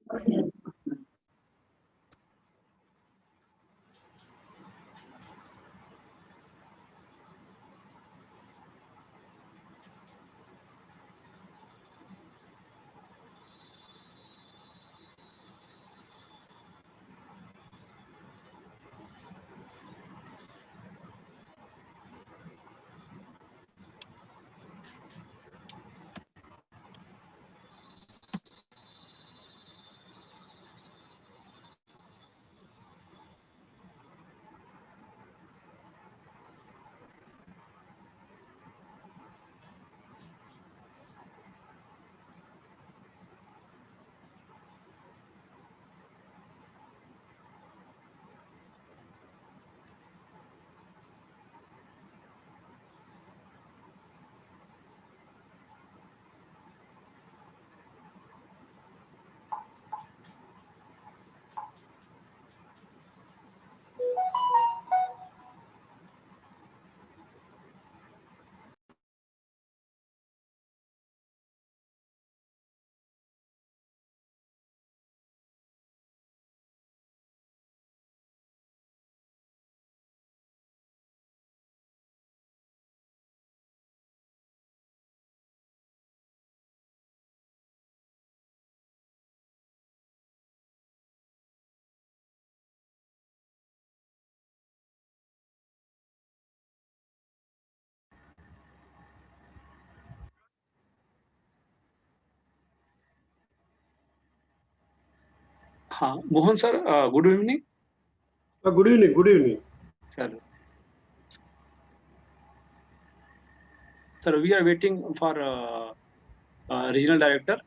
हाँ Mohan sir, good evening. Good evening, good evening. चलो sir, we are waiting for regional director.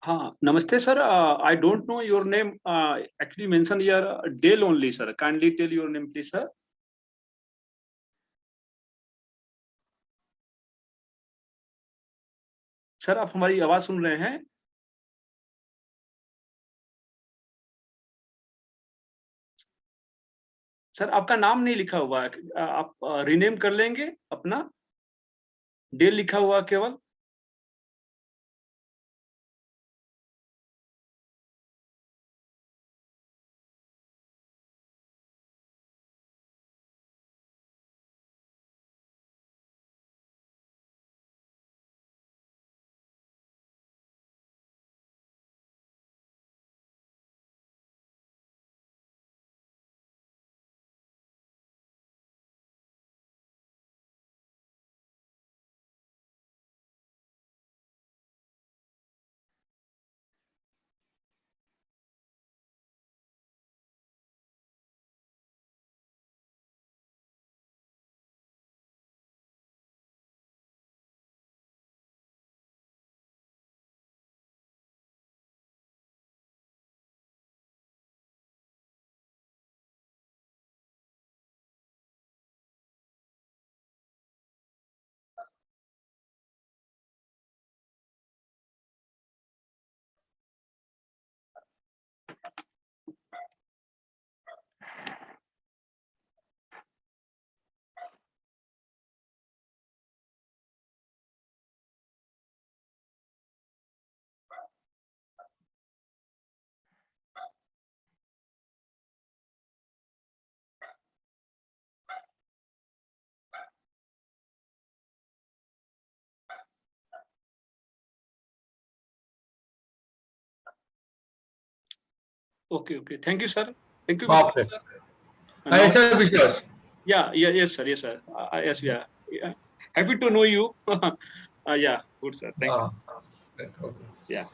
हाँ नमस्ते sir, I don't know your name, actually mention your dale only sir, kindly tell your name please sir. Sir आप हमारी आवाज सुन रहे हैं? Sir आपका नाम नहीं लिखा हुआ है, आप रीनेम कर लेंगे अपना? डेल लिखा हुआ केवल। Okay, okay. Thank you, sir. Thank you, Okay. Mr. Sir. Now, Yes, sir, Vishwas. yes, sir, yes, sir. Yes, yeah. Happy to know you. Yeah, good, sir. Thank you. Okay. Yeah.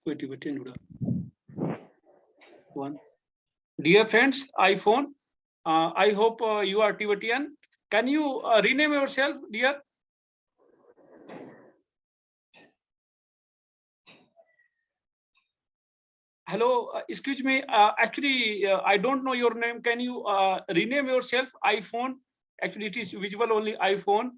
Wait, one. Dear friends, iPhone, I hope you are Tibetan. Can you rename yourself, dear? Hello, excuse me. Actually, I don't know your name. Can you rename yourself, iPhone? Actually, it is visual only iPhone.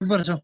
ऊपर जाओ।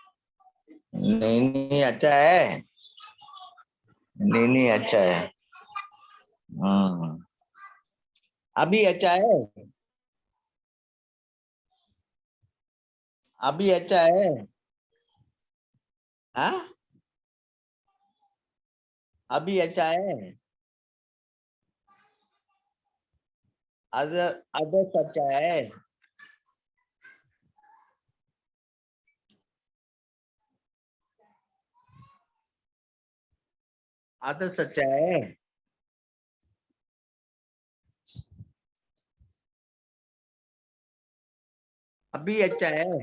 नहीं नहीं अच्छा है, नहीं नहीं अच्छा है। अभी अच्छा है, अभी अच्छा है। हाँ अभी अच्छा है। अदर अदर अच्छा है। अदर सच्चा है। अभी अच्छा है।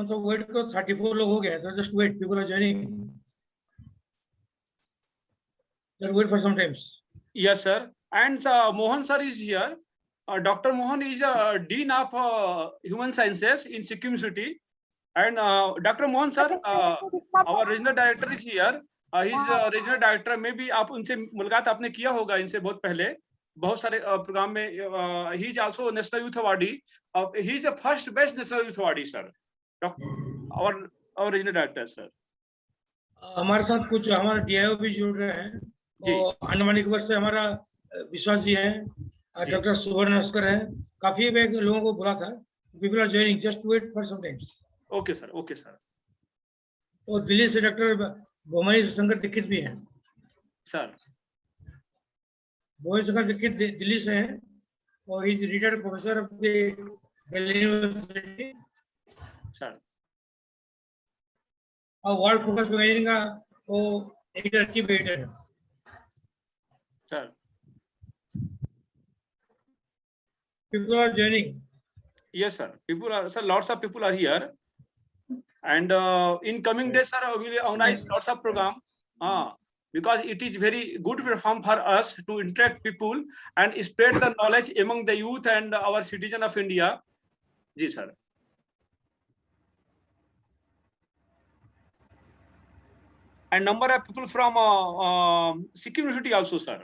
तो वेट को 34 लोग हो गए, तो just wait, people are joining, just wait for some times. Yes, sir. And Mohan sir is here. Dr. Mohan is Dean of Human Sciences in Sikkim City. And Dr. Mohan sir, our regional director is here. He's regional director. Maybe आप उनसे मुलाकात आपने किया होगा इनसे बहुत पहले, बहुत सारे प्रोग्राम में. He is also National Youth Awardee. He is the first best National Youth Awardee, sir. Our regional director, sir. हमारे साथ कुछ हमारे डीआईओ भी जुड़ रहे हैं. और अंडमान निकोबार से हमारा विश्वास जी हैं, डॉक्टर सुवर्ण नस्कर है, काफी लोगों को बोला था. People are joining, just wait for some times. Okay sir, okay sir. और दिल्ली से डॉक्टर भोमनी शंकर दीक्षित भी हैं. सर भोमनी शंकर दीक्षित दिल्ली से हैं और he is retired professor of the Delhi university. Sir और वर्ल्ड फोकस मैगजीन का वो एडिटर, चीफ एडिटर है. Sir People are joining. yes sir, people are, sir, lots of people are here. And in coming days, sir, we will organize lots of program, because it is very good platform for us to interact people and spread the knowledge among the youth and our citizen of India. Ji sir. And number of people from Sikkim University also, sir.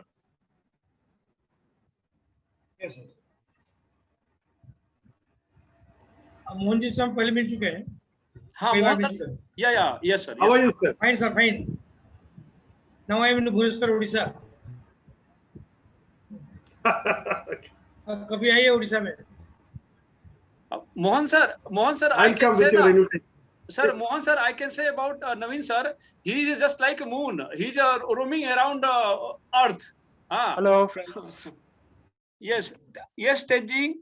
Yes, sir. Mohan ji से हम पहले मिल चुके हैं. हाँ कई बार मोहन मिल sir. चुके हैं. Yeah, yes sir. How Yes, are you, sir? Fine, sir, fine. Now I am in Bhubaneswar, Odisha. कभी आइए उड़ीसा में. Mohan sir, I I'll can come say with your that. invitation. Sir, Mohan sir, I can say about Naveen sir, he is just like a moon. He's roaming around Earth. Hello, friends. Yes, yes, Tejing.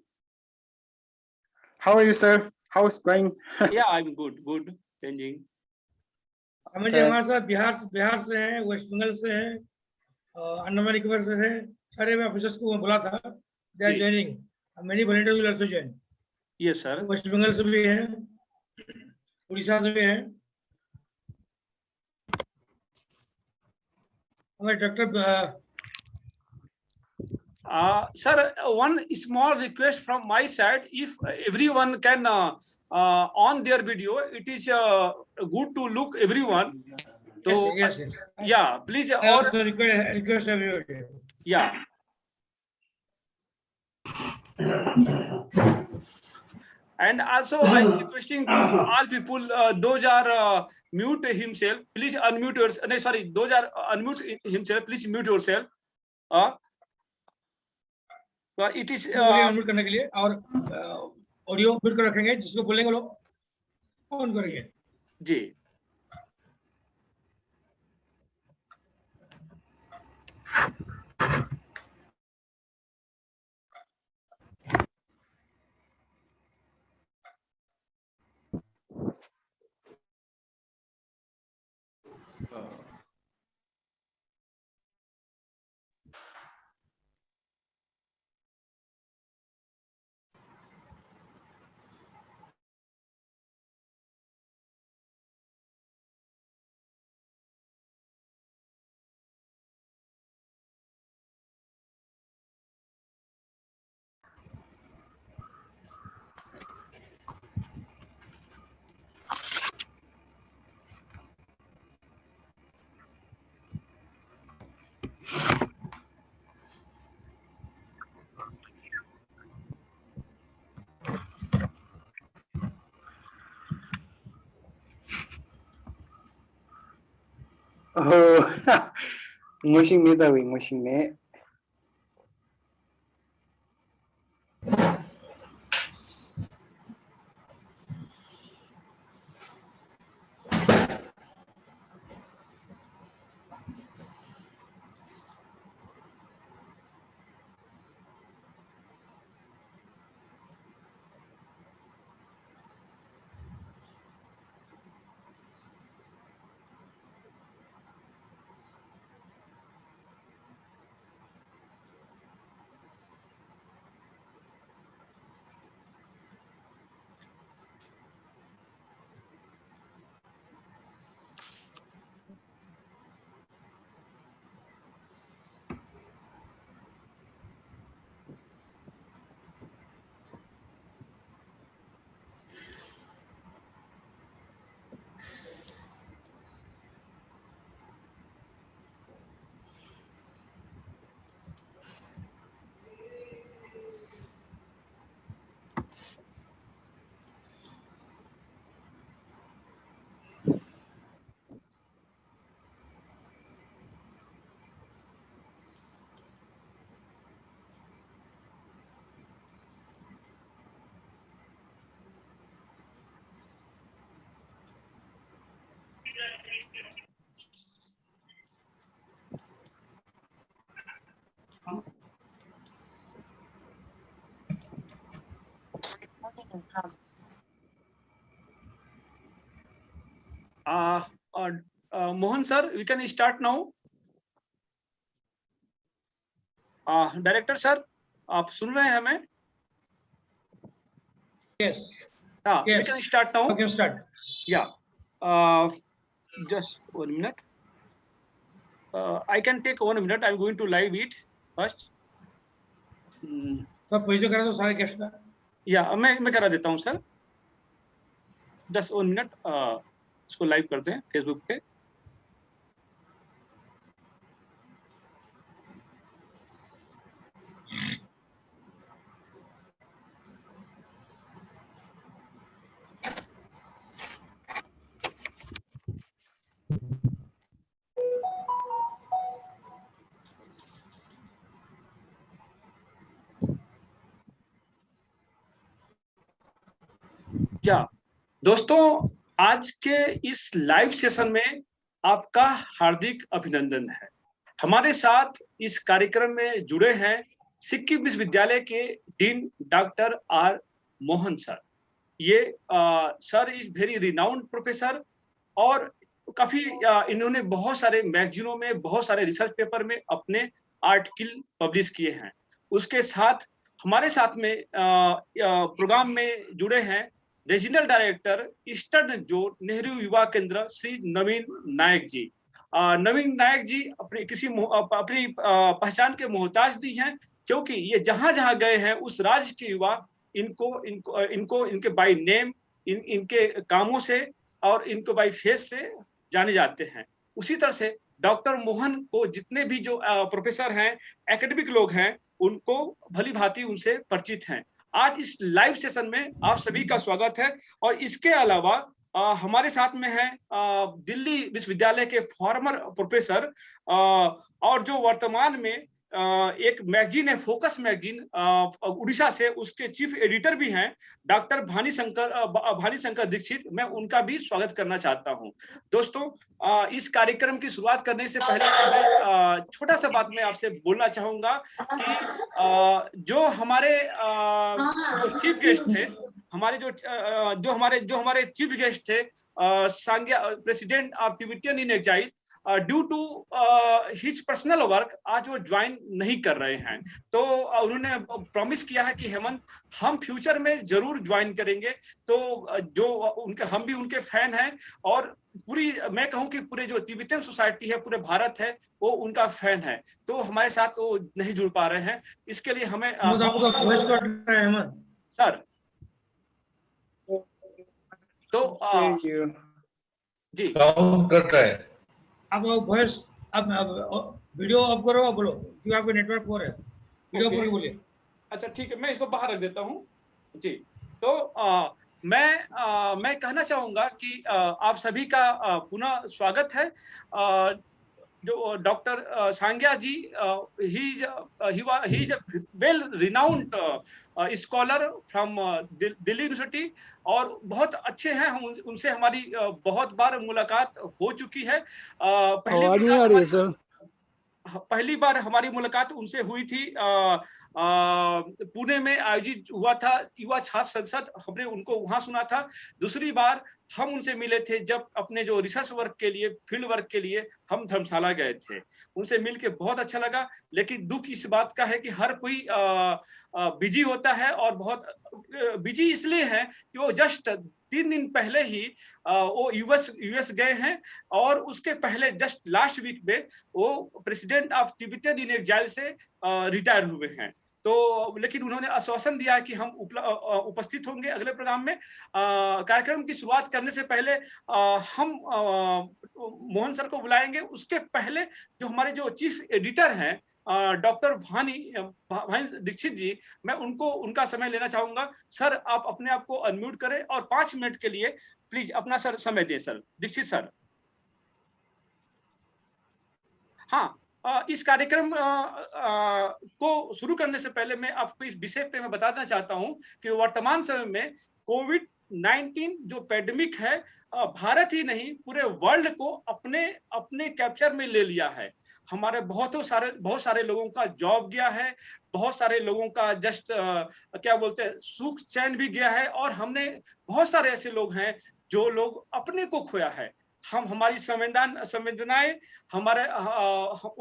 How are you, sir? How is going? Yeah, I'm good, Tejing. हमें जी हमारे साथ बिहार से हैं, waste Bengal से हैं, अंडमान निकोबार से हैं. सारे ऑफिसर्स को मैं बोला था. They are joining. Many volunteers will also join. Yes, sir. West Bengal से भी हैं, उड़ीसा से भी हैं. हमारे doctor Sir, one small request from my side, if everyone can on their video, it is good to look everyone. So, yes. yeah, please. I also request everybody. Yeah. And also, I'm requesting to all people, those are mute himself. Please unmute yourself. No, sorry, those are unmute himself. Please mute yourself. It is unmute करने के लिए और audio mute कर रखेंगे, जिसको बोलेंगे लोग on करिए. जी. Oh, mushing me the way, mushing me. Mohan sir, we can start now. Director sir, आप सुन रहे हैं हमें? Yes. We Yes. can start now. You can start. Yeah. Just 1 minute. I can take 1 minute. I'm going to live it first. तो आप परिचय करा दो सारे गेस्ट का. या मैं करा देता हूँ सर. Just 1 minute. इसको लाइव करते हैं फेसबुक पे. या दोस्तों, आज के इस लाइव सेशन में आपका हार्दिक अभिनंदन है। हमारे साथ इस कार्यक्रम में जुड़े हैं सिक्किम विश्वविद्यालय के dean doctor R Mohan sir. ये sir is very renowned professor और काफी इन्होंने बहुत सारे मैगजीनों में, बहुत सारे रिसर्च पेपर में अपने आर्टिकल पब्लिश किए हैं। उसके साथ हमारे साथ में प्रोग्राम में जुड़े हैं regional director eastern zone Nehru युवा केंद्र श्री नवीन नायक जी। नवीन नायक जी अपनी अपनी पहचान के मोहताज दी हैं, क्योंकि ये जहां जहां गए हैं उस राज्य के युवा इनको इनके बाय नेम, इनके कामों से और इनको बाय फेस से जाने जाते हैं। उसी तरह से डॉक्टर मोहन को जितने भी जो प्रोफेसर हैं, एकेडमिक लोग हैं, उनको भली भांति उनसे परिचित हैं। आज इस लाइव सेशन में आप सभी का स्वागत है। और इसके अलावा हमारे साथ में है दिल्ली विश्वविद्यालय के फॉर्मर प्रोफेसर और जो वर्तमान में एक मैगजीन है, फोकस मैगजीन उड़ीसा से, उसके चीफ एडिटर भी हैं डॉक्टर भानी शंकर दीक्षित। मैं उनका भी स्वागत करना चाहता हूं। दोस्तों, इस कार्यक्रम की शुरुआत करने से पहले मैं छोटा सा बात मैं आपसे बोलना चाहूंगा कि जो हमारे जो चीफ गेस्ट थे, जो हमारे चीफ गेस्ट थे Sangay, president of Tibetan in exile, due to his personal work आज वो ज्वाइन नहीं कर रहे हैं। तो उन्होंने प्रॉमिस किया है कि हेमंत, हम फ्यूचर में जरूर ज्वाइन करेंगे। तो जो हम भी उनके फैन हैं और पूरी, मैं कहूं कि पूरे जो तिब्बतियन सोसाइटी है, पूरे भारत है, वो उनका फैन है। तो हमारे साथ वो नहीं जुड़ पा रहे हैं, इसके लिए हमें सर तो जी कर रहा है। अब वॉइस, अब वीडियो ऑफ करो, अब बोलो कि आपका नेटवर्क पोर है। वीडियो पर बोलिए। अच्छा ठीक है, मैं इसको बाहर रख देता हूँ जी। तो मैं कहना चाहूंगा कि आप सभी का पुनः स्वागत है। जो doctor Sangya ji, he is a well renowned scholar from Delhi university, और बहुत अच्छे हैं। हम उनसे हमारी बहुत बार मुलाकात हो चुकी है। आवाज नहीं आ रही है सर। पहली बार हमारी मुलाकात उनसे हुई थी पुणे में आयोजित हुआ था युवा छात्र संसद, हमने उनको वहां सुना था। दूसरी बार हम उनसे मिले थे जब अपने जो रिसर्च वर्क के लिए, फील्ड वर्क के लिए हम धर्मशाला गए थे। उनसे मिलके बहुत अच्छा लगा। लेकिन दुख इस बात का है कि हर कोई बिजी होता है, और बहुत बिजी इसलिए है कि वो जस्ट 3 दिन पहले ही वो यूएस गए हैं, और उसके पहले जस्ट लास्ट वीक में वो president of Tibetan in exile से रिटायर हुए हैं। तो लेकिन उन्होंने आश्वासन दिया है कि हम उपस्थित होंगे अगले प्रोग्राम में। कार्यक्रम की शुरुआत करने से पहले हम मोहन सर को बुलाएंगे। उसके पहले जो हमारे जो चीफ एडिटर हैं डॉक्टर भानी दीक्षित जी, मैं उनको उनका समय लेना चाहूंगा। सर, आप अपने आप को अनम्यूट करें और 5 मिनट के लिए प्लीज अपना सर समय दें। Sir Dikshit sir. हाँ, इस कार्यक्रम को शुरू करने से पहले मैं आपको इस विषय पे मैं बताना चाहता हूं कि वर्तमान समय में कोविड-19 जो पैंडेमिक है, भारत ही नहीं पूरे वर्ल्ड को अपने अपने कैप्चर में ले लिया है। हमारे बहुत सारे लोगों का जॉब गया है, बहुत सारे लोगों का जस्ट क्या बोलते हैं सुख चैन भी गया है, और हमने बहुत सारे ऐसे लोग हैं जो लोग अपने को खोया है। हमारी संवेदनाएं हमारे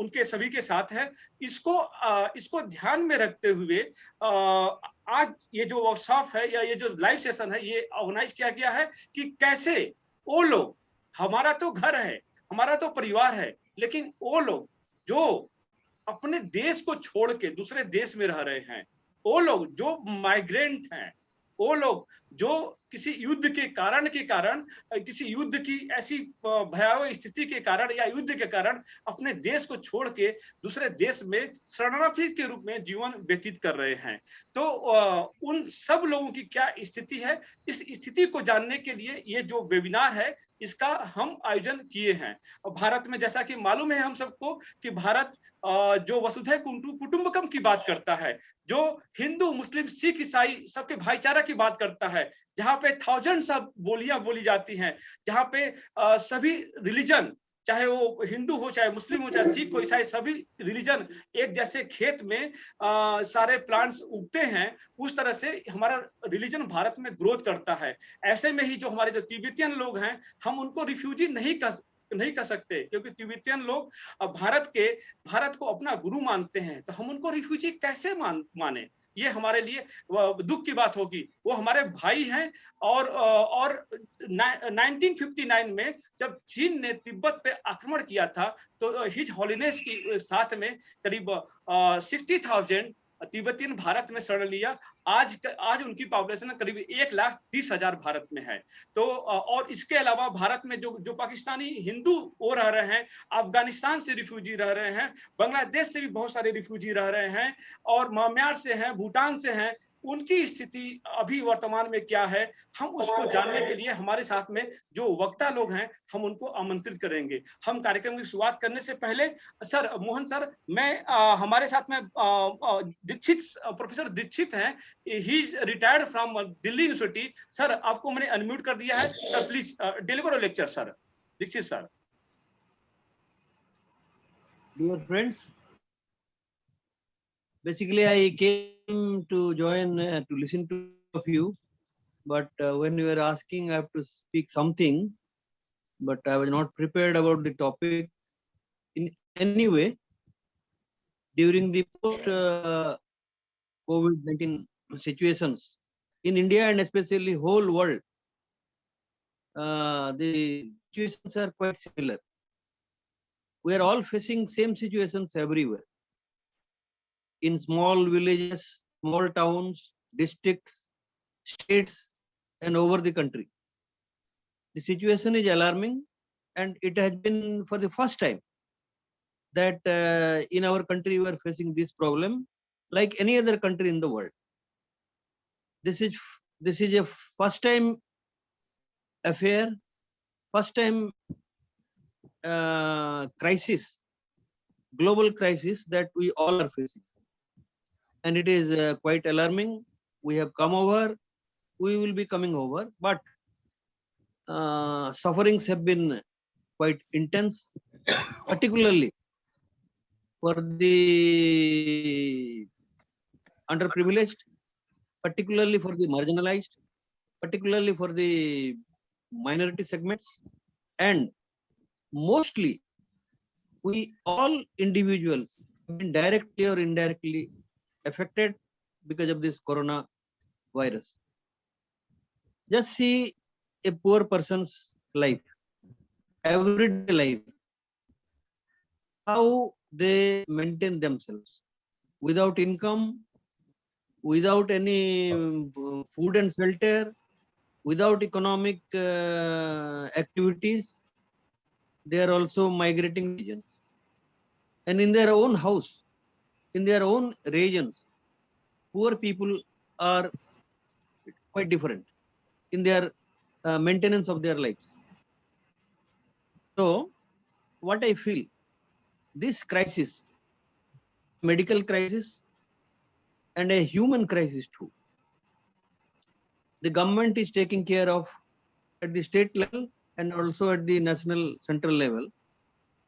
उनके सभी के साथ है। इसको ध्यान में रखते हुए आज ये जो वर्कशॉप है या ये जो लाइव सेशन है, ये ऑर्गेनाइज किया गया है कि कैसे वो लोग, हमारा तो घर है, हमारा तो परिवार है, लेकिन वो लोग जो अपने देश को छोड़ के दूसरे देश में रह रहे हैं, वो लोग जो माइग्रेंट हैं, वो लोग जो किसी युद्ध के कारण किसी युद्ध की ऐसी भयावह स्थिति के कारण या युद्ध के कारण अपने देश को छोड़ के दूसरे देश में शरणार्थी के रूप में जीवन व्यतीत कर रहे हैं। तो उन सब लोगों की क्या स्थिति है, इस स्थिति को जानने के लिए ये जो वेबिनार है, इसका हम आयोजन किए हैं। और भारत में जैसा कि मालूम है हम सबको कि भारत जो वसुधैव कुटुंबकम की बात करता है, जो हिंदू मुस्लिम सिख ईसाई सबके भाईचारा की बात करता है, जहाँ पे थाउजेंड्स ऑफ बोलियां बोली जाती हैं, जहाँ पे सभी रिलीजन, चाहे वो हिंदू हो, चाहे मुस्लिम हो, चाहे सिख हो, ईसाई, सभी रिलीजन एक जैसे खेत में सारे प्लांट्स उगते हैं, उस तरह से हमारा रिलीजन भारत में ग्रोथ करता है। ऐसे में ही जो हमारे जो तिब्बतियन लोग हैं, हम उनको रिफ्यूजी नहीं कह सकते, क्योंकि तिब्बतियन लोग भारत को अपना गुरु मानते हैं। तो हम उनको रिफ्यूजी कैसे माने? ये हमारे लिए दुख की बात होगी। वो हमारे भाई हैं, और 1959 में जब चीन ने तिब्बत पे आक्रमण किया था, तो हिज हॉलीनेस की साथ में करीब 60,000 तिब्बतियन भारत में शरण लिया। आज उनकी पॉपुलेशन करीब 1,30,000 भारत में है। तो और इसके अलावा भारत में जो पाकिस्तानी हिंदू वो रह रहे हैं, अफगानिस्तान से रिफ्यूजी रह रहे हैं, बांग्लादेश से भी बहुत सारे रिफ्यूजी रह रहे हैं, और म्यांमार से हैं, भूटान से हैं। उनकी स्थिति अभी वर्तमान में क्या है, हम उसको जानने के लिए हमारे साथ में जो वक्ता लोग हैं, हम उनको आमंत्रित करेंगे। हम कार्यक्रम की शुरुआत करने से पहले सर, मोहन सर, मैं हमारे साथ में प्रोफेसर दीक्षित हैं, he is retired from Delhi university. Sir, आपको मैंने अनम्यूट कर दिया है। Sir please deliver a lecture. Sir Dikshit sir. Dear friends, basically I came to join to listen to you, but when you were asking, I have to speak something, but I was not prepared about the topic. In any way, during the post COVID-19 situations in India and especially whole world, the situations are quite similar. We are all facing same situations everywhere. In small villages, small towns, districts, states, and over the country. The situation is alarming, and it has been for the first time that in our country we are facing this problem like any other country in the world. This is a first time affair, first time crisis global crisis that we all are facing. And it is quite alarming. We have come over, we will be coming over, but sufferings have been quite intense, particularly for the underprivileged, particularly for the marginalized, particularly for the minority segments, and mostly we all individuals have been directly or indirectly affected because of this coronavirus. Just see a poor person's life, everyday life, how they maintain themselves without income, without any food and shelter, without economic activities. They are also migrating regions. And in their own house, in their own regions, poor people are quite different in their maintenance of their lives. So, what I feel, this crisis, medical crisis and a human crisis too, the government is taking care of at the state level and also at the national central level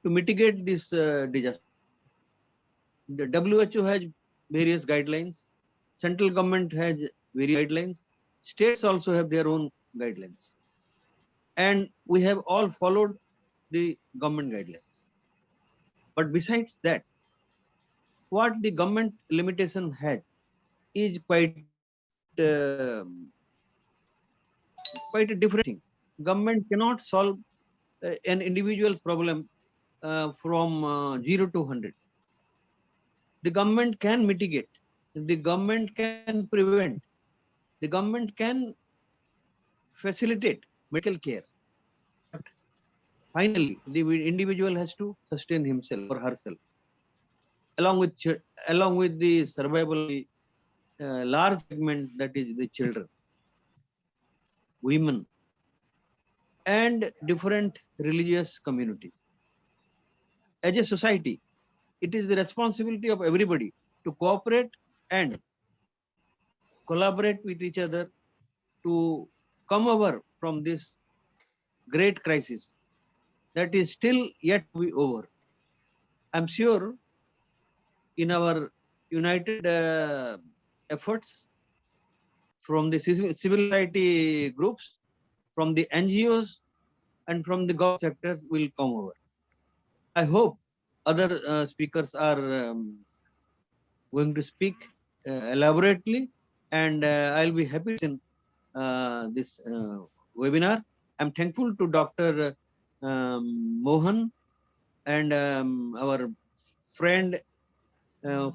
to mitigate this disaster. The WHO has various guidelines, central government has various guidelines, states also have their own guidelines. And we have all followed the government guidelines. But besides that, what the government limitation has is quite a different thing. Government cannot solve an individual's problem from 0 to 100. The government can mitigate, the government can prevent, the government can facilitate medical care. But finally, the individual has to sustain himself or herself, along with the survival of the large segment, that is the children, women, and different religious communities. As a society, it is the responsibility of everybody to cooperate and collaborate with each other to come over from this great crisis that is still yet to be over. I'm sure in our united efforts from the civil society groups, from the NGOs, and from the government sector will come over. I hope other speakers are going to speak elaborately, and I'll be happy in this webinar. I'm thankful to Dr. Mohan and our friend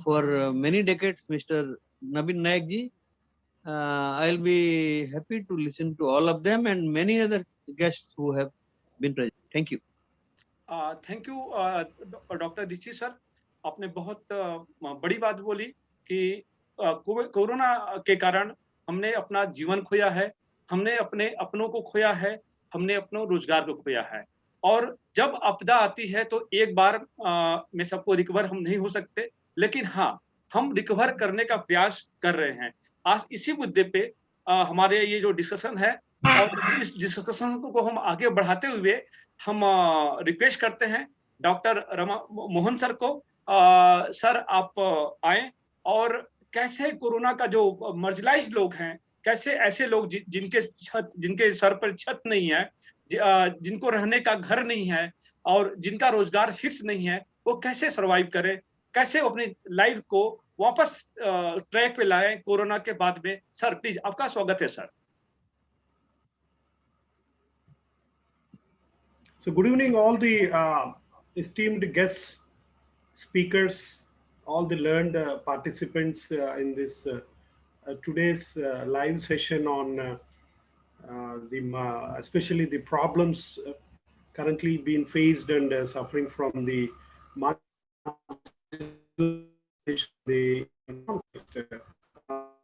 for many decades, Mr. Nabin Naik ji. I'll be happy to listen to all of them and many other guests who have been present. Thank you. Thank you doctor Dikshit sir, आपने बहुत बड़ी बात बोली कि corona के कारण हमने अपना जीवन खोया है, हमने अपने अपनों को खोया है, हमने अपनों रोजगार को खोया है। और जब आपदा आती है तो एक बार में सबको रिकवर हम नहीं हो सकते, लेकिन हाँ, हम रिकवर करने का प्रयास कर रहे हैं। आज इसी मुद्दे पे हमारे ये जो डिस्कशन है, और इस डिस्कशन को हम आगे बढ़ाते हुए हम रिक्वेस्ट करते हैं डॉक्टर मोहन सर को, सर आप आए और कैसे कोरोना का जो मार्जिनलाइज्ड लोग हैं, कैसे ऐसे लोग जिनके सर पर छत नहीं है, जिनको रहने का घर नहीं है और जिनका रोजगार फिक्स नहीं है, वो कैसे सरवाइव करें, कैसे अपनी लाइफ को वापस ट्रैक पे लाएं कोरोना के बाद में। सर प्लीज, आपका स्वागत है sir. So good evening, all the esteemed guests, speakers, all the learned participants in this today's live session on especially the problems currently being faced and suffering from the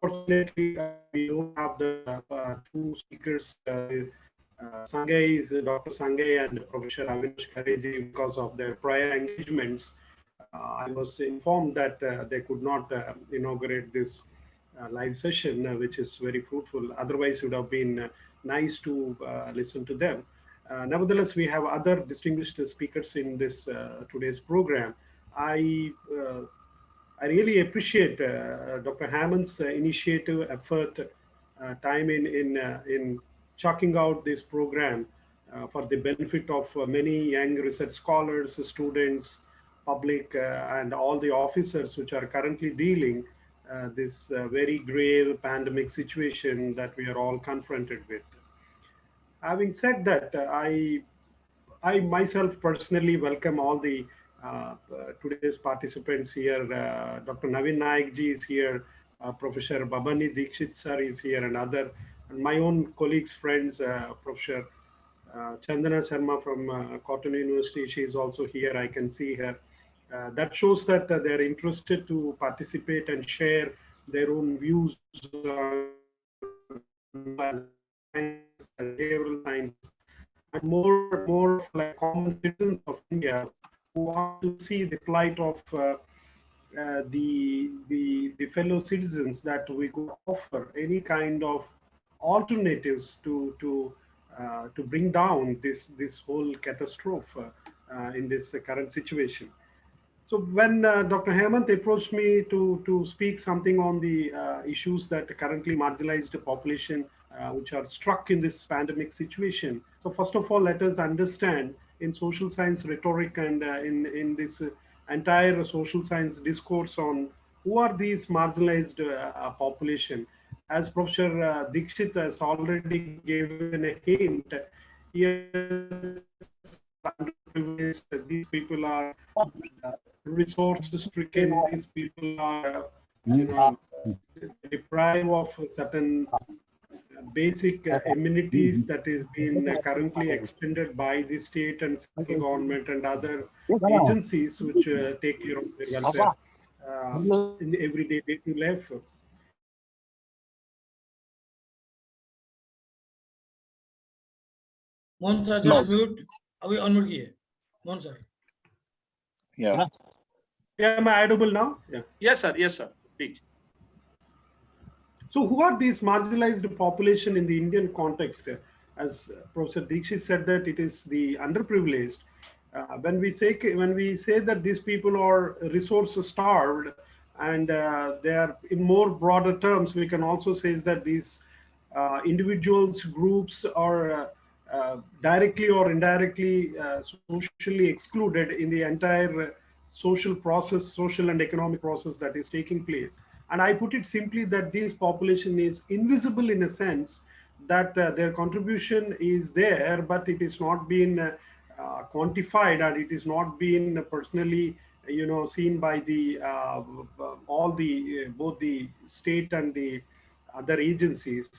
unfortunately, we don't have the two speakers. Sangay is Dr. Sangay and Professor Avinash Khareji because of their prior engagements. I was informed that they could not inaugurate this live session, which is very fruitful. Otherwise, it would have been nice to listen to them. Nevertheless, we have other distinguished speakers in this today's program. I really appreciate Dr. Hammond's initiative, effort, time in chalking out this program for the benefit of many young research scholars, students, public, and all the officers which are currently dealing this very grave pandemic situation that we are all confronted with. Having said that, I myself personally welcome all the today's participants here. Dr. Navin Naik ji is here, Professor Babani Dikshit sir is here, and my own colleagues, friends, Professor Chandana Sharma from Cotton University. She is also here. I can see her. That shows that they're interested to participate and share their own views on behavioral science, and more like common citizens of India who want to see the plight of the fellow citizens, that we could offer any kind of alternatives to bring down this whole catastrophe in this current situation. So when Dr. Hemant approached me to speak something on the issues that currently marginalized population which are struck in this pandemic situation. So first of all, let us understand in social science rhetoric and in this entire social science discourse on who are these marginalized population. As Professor Dikshit has already given a hint, yes, these people are resources stricken, these people are deprived of certain basic amenities that is being currently extended by the state and central government and other agencies which take care of their welfare in the everyday life. Mohan sir just mute. अभी unmute किए Mohan sir. Yeah. Yeah, am I audible now? Yeah. Yes, sir. Yes, sir. Please. So who are these marginalized population in the Indian context? As Professor Dikshit said, that it is the underprivileged. When we say that these people are resource starved, and they are in more broader terms, we can also say that these individuals, groups are directly or indirectly socially excluded in the entire social process, social and economic process that is taking place. And I put it simply that this population is invisible in a sense that their contribution is there, but it is not being quantified, and it is not being personally, seen by the all the both the state and the other agencies.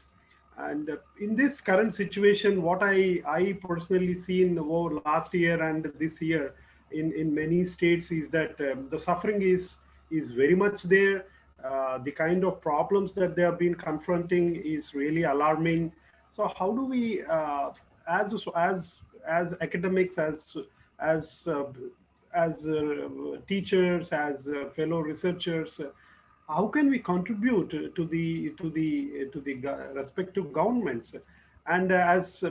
And in this current situation, what I personally seen over last year and this year in many states is that the suffering is very much there. The kind of problems that they have been confronting is really alarming. So how do we, as academics, as teachers, as fellow researchers, how can we contribute to the respective governments? And as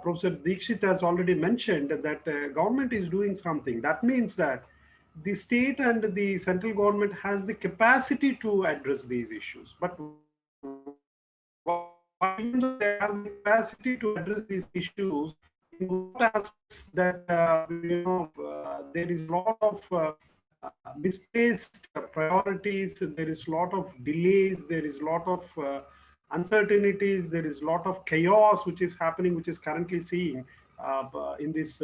Professor Dikshit has already mentioned, that government is doing something. That means that the state and the central government has the capacity to address these issues. But even though they have the capacity to address these issues, in what aspects that there is a lot of misplaced priorities, there is a lot of delays, there is a lot of uncertainties, there is a lot of chaos which is happening, which is currently seeing in this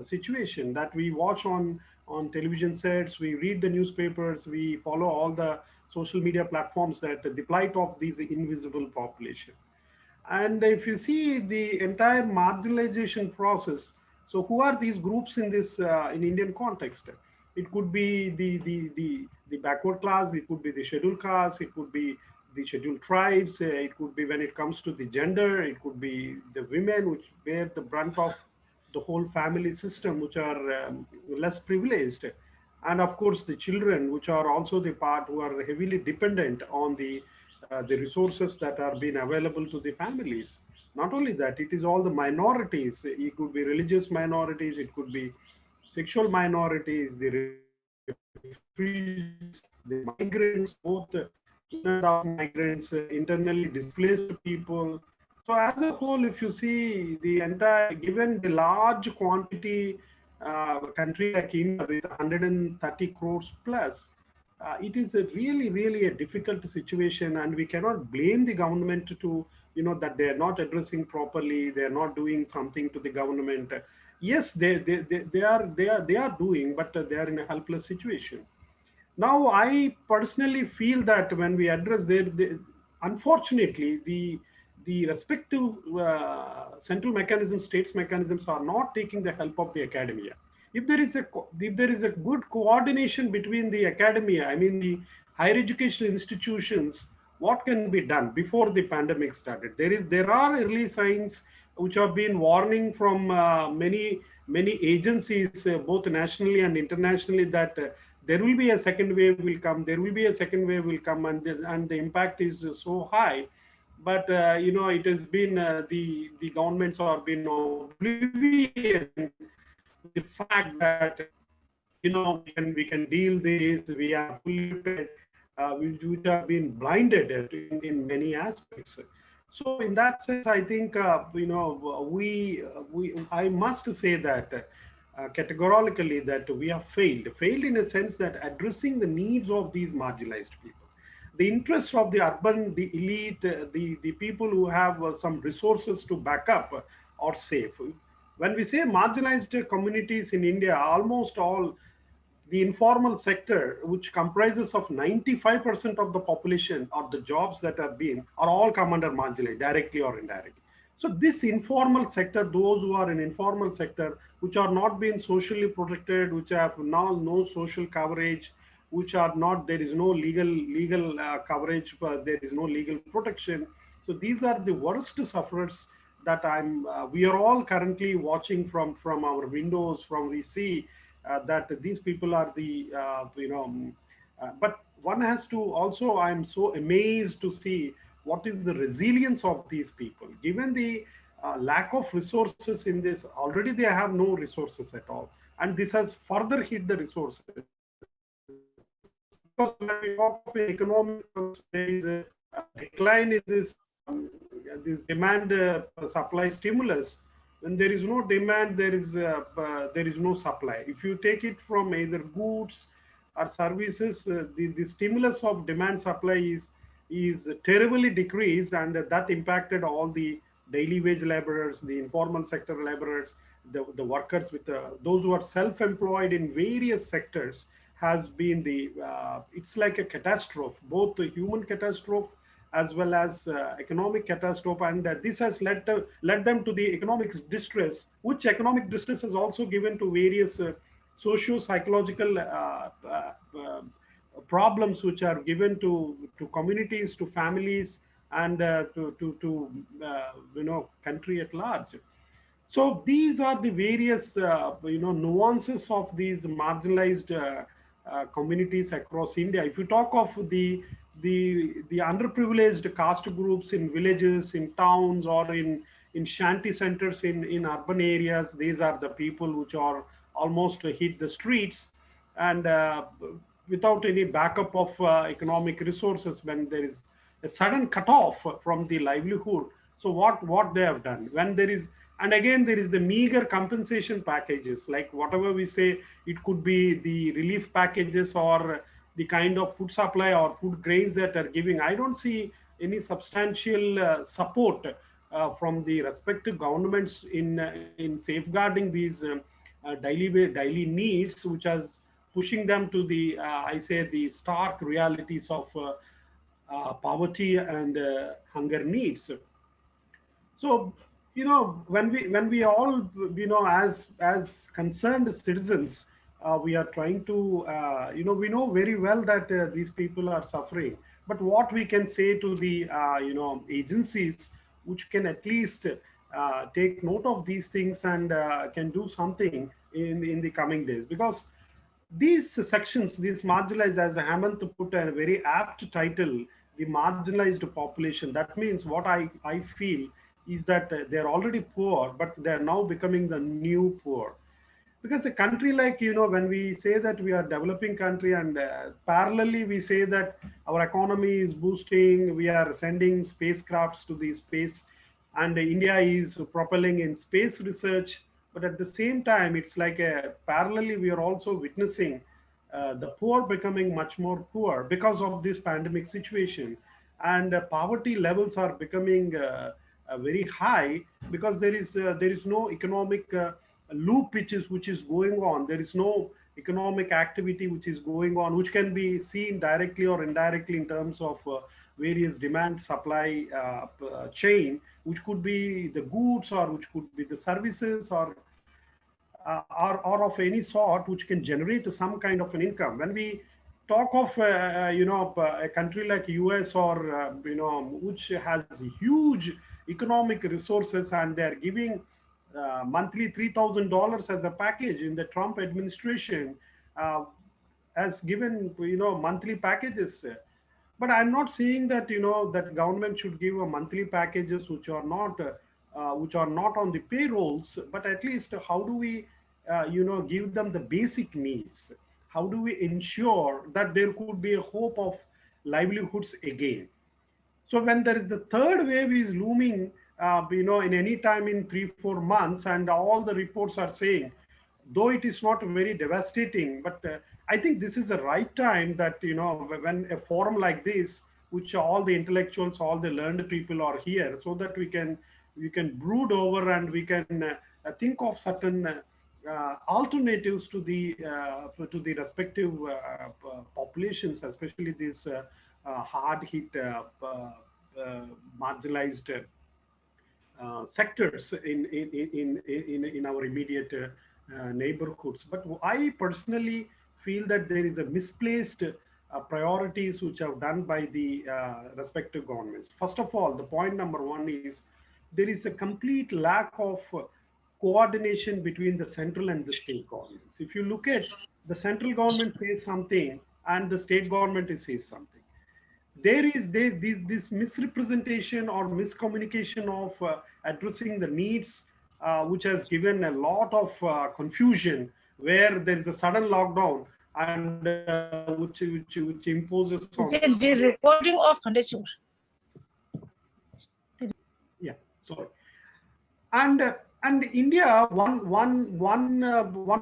situation that we watch on television sets, we read the newspapers, we follow all the social media platforms, that the plight of these invisible population. And if you see the entire marginalization process, so who are these groups in this in Indian context? It could be the backward class, it could be the scheduled castes, it could be the scheduled tribes, it could be, when it comes to the gender, it could be the women which bear the brunt of the whole family system, which are less privileged. and of course the children, which are also the part who are heavily dependent on the resources that are being available to the families. Not only that, it is all the minorities. It could be religious minorities, it could be sexual minorities, the refugees, the migrants, both in and out migrants, internally displaced people. So as a whole, if you see the entire, given the large quantity, country like India with 130 crores plus, it is a really a difficult situation, and we cannot blame the government to, that they are not addressing properly, they are not doing something to the government. Yes, they are doing, but they are in a helpless situation. Now, I personally feel that when we address unfortunately, the respective central mechanisms, states mechanisms are not taking the help of the academia. If there is a good coordination between the academia, I mean the higher education institutions, what can be done before the pandemic started? There are early signs which have been warning from many agencies, both nationally and internationally, that there will be a second wave will come. There will be a second wave will come, and the impact is so high. But it has been the governments are been oblivious the fact that we can deal this. We are fully prepared, which have been blinded in many aspects. So in that sense, I think I must say that categorically that we have failed in a sense that addressing the needs of these marginalized people, the interests of the urban, the elite, the people who have some resources to back up or safe. When we say marginalized communities in India, almost all the informal sector, which comprises of 95% of the population or the jobs that are all come under marginalized, directly or indirectly. So this informal sector, those who are in informal sector, which are not being socially protected, which have now no social coverage, which are not, there is no legal coverage, there is no legal protection. So these are the worst sufferers that we are all currently watching from our windows, from we see that these people are but one has to also, I'm so amazed to see what is the resilience of these people, given the lack of resources in this. Already they have no resources at all, and this has further hit the resources. Because when we talk of economic, there is a decline in this demand supply stimulus. When there is no demand, there is no supply. If you take it from either goods or services, the stimulus of demand supply is terribly decreased, and that impacted all the daily wage laborers, the informal sector laborers, the workers with those who are self-employed in various sectors. Has been it's like a catastrophe, both the human catastrophe as well as economic catastrophe, and this has led them to the economic distress, which economic distress is also given to various socio-psychological problems, which are given to communities, to families, and to country at large. So these are the various nuances of these marginalized communities across India. If you talk of the underprivileged caste groups in villages, in towns, or in shanty centers in urban areas, these are the people which are almost hit the streets, and without any backup of economic resources, when there is a sudden cutoff from the livelihood. So what they have done, when there is, and again there is the meager compensation packages, like whatever we say, it could be the relief packages or the kind of food supply or food grains that are giving. I don't see any substantial support from the respective governments in safeguarding these daily needs, which is pushing them to the I say the stark realities of poverty and hunger needs. So when we all as concerned citizens, we are trying to we know very well that these people are suffering, but what we can say to the agencies which can at least take note of these things and can do something in the coming days, because these sections, these marginalized, as Hemant put a very apt title, the marginalized population. That means what I feel is that they're already poor, but they're now becoming the new poor. Because a country like, when we say that we are developing country and parallelly we say that our economy is boosting, we are sending spacecrafts to the space, and India is propelling in space research. But at the same time, it's like parallelly we are also witnessing the poor becoming much more poor because of this pandemic situation, and poverty levels are becoming very high because there is no economic loop which is going on. There is no economic activity which is going on, which can be seen directly or indirectly in terms of various demand supply chain, which could be the goods or which could be the services or of any sort which can generate some kind of an income. When we talk of a country like US or which has huge economic resources, and they're giving monthly $3,000 as a package in the Trump administration, has given monthly packages. But I'm not saying that that government should give a monthly packages which are not on the payrolls, but at least how do we give them the basic needs? How do we ensure that there could be a hope of livelihoods again? So when there is the third wave is looming, in any time in 3-4 months, and all the reports are saying, though it is not very devastating, but I think this is the right time that, when a forum like this, which all the intellectuals, all the learned people are here, so that we can brood over and we can think of certain alternatives to the respective populations, especially these hard hit marginalized sectors in our immediate neighborhoods. But I personally feel that there is a misplaced priorities which are done by the respective governments. First of all, the point number one is there is a complete lack of coordination between the central and the state governments. If you look at the central government says something and the state government says something, there is this misrepresentation or miscommunication of addressing the needs, which has given a lot of confusion, where there is a sudden lockdown and which imposes on This recording of condition. yeah, sorry. And India, one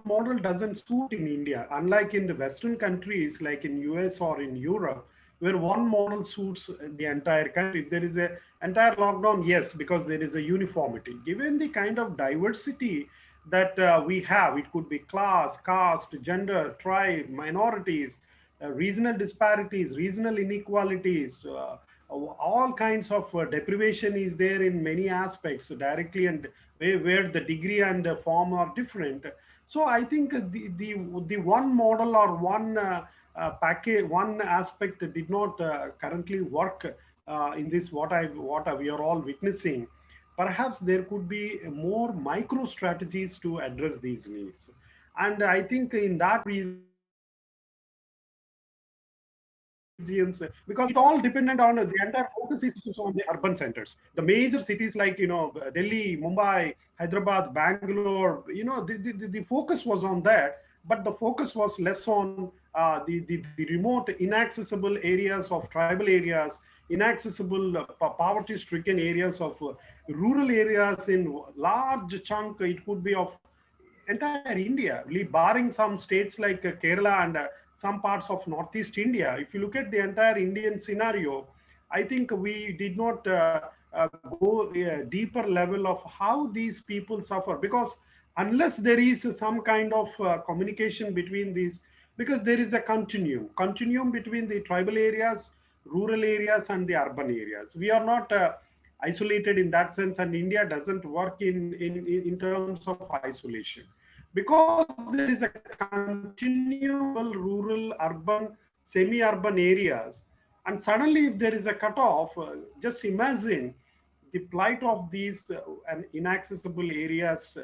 model doesn't suit in India, unlike in the Western countries like in US or in Europe, where one model suits the entire country. If there is a entire lockdown, yes, because there is a uniformity. Given the kind of diversity that we have, it could be class, caste, gender, tribe, minorities, regional disparities, regional inequalities, all kinds of deprivation is there in many aspects, directly and where the degree and form are different. So I think the one model or one package, one aspect did not currently work in this what we are all witnessing. Perhaps there could be more micro strategies to address these needs, and I think in that reason, because it all dependent on the entire focus is on the urban centers, the major cities like Delhi, Mumbai, Hyderabad, Bangalore. The focus was on that, but the focus was less on the remote, inaccessible areas of tribal areas, inaccessible, poverty-stricken areas of rural areas in large chunk. It could be of entire India, barring some states like Kerala and some parts of Northeast India. If you look at the entire Indian scenario, I think we did not go a deeper level of how these people suffer, because unless there is some kind of communication between these, because there is a continuum between the tribal areas, rural areas, and the urban areas. We are not isolated in that sense, and India doesn't work in terms of isolation, because there is a continuum rural, urban, semi-urban areas. And suddenly if there is a cutoff, just imagine the plight of these inaccessible areas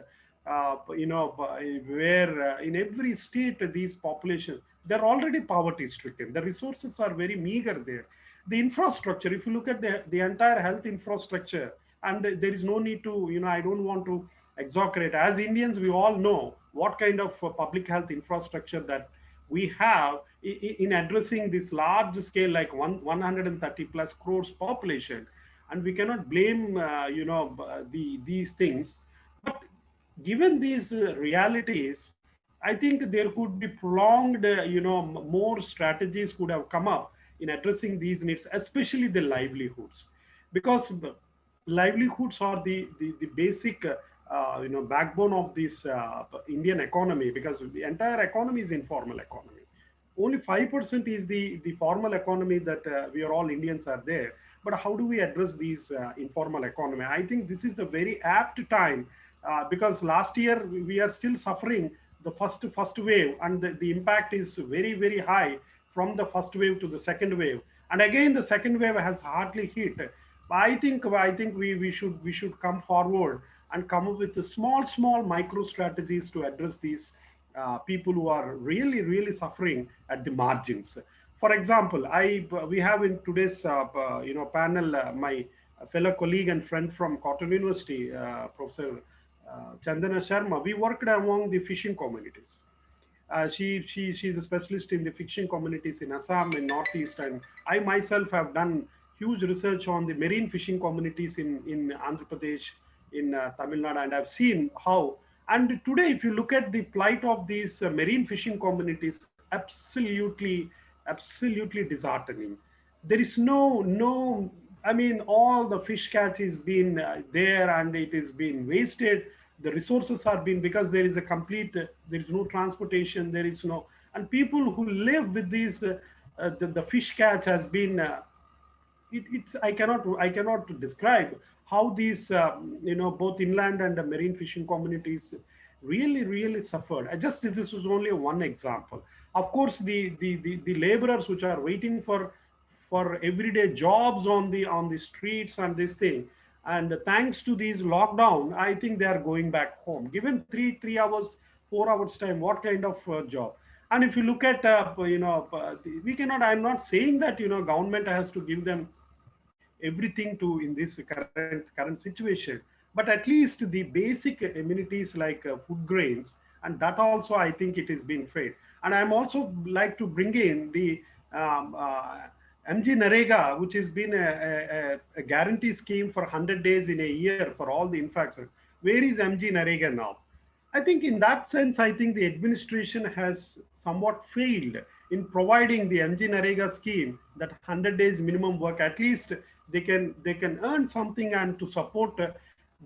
where in every state these populations, they're already poverty stricken. The resources are very meager there. The infrastructure, if you look at the entire health infrastructure, and there is no need to, I don't want to exaggerate. As Indians, we all know what kind of public health infrastructure that we have in addressing this large scale, like 130 plus crores population. And we cannot blame, these things. But given these realities, I think there could be prolonged, more strategies could have come up in addressing these needs, especially the livelihoods, because livelihoods are the basic, backbone of this Indian economy, because the entire economy is informal economy. Only 5% is the formal economy that we are all Indians are there. But how do we address these informal economy? I think this is a very apt time because last year we are still suffering the first wave, and the impact is very, very high from the first wave to the second wave. And again, the second wave has hardly hit. But I think we should come forward and come up with the small micro strategies to address these people who are really, really suffering at the margins. For example, we have in today's panel my fellow colleague and friend from Cotton University, Professor Chandana Sharma. We worked among the fishing communities. She's a specialist in the fishing communities in Assam and Northeast, and I myself have done huge research on the marine fishing communities in Andhra Pradesh, in Tamil Nadu, and I've seen how. And today, if you look at the plight of these marine fishing communities, absolutely disheartening. There is no. I mean, all the fish catch is been there, and it is being wasted. The resources are being, because there is a complete, there is no transportation, there is no, and people who live with these, the fish catch has been. I cannot describe how these both inland and the marine fishing communities really suffered. This was only one example. Of course, the laborers which are waiting for everyday jobs on the streets and this thing, and thanks to these lockdown, I think they are going back home. Given 3 hours, 4 hours time, what kind of job? And if you look at we cannot. I'm not saying that government has to give them everything to in this current situation, but at least the basic amenities like food grains, and that also I think it is being failed. And I'm also like to bring in the MG Narega, which has been a guarantee scheme for 100 days in a year for all the infrastructure. Where is MG Narega now? I think in that sense, I think the administration has somewhat failed in providing the MG Narega scheme, that 100 days minimum work. At least they can earn something and to support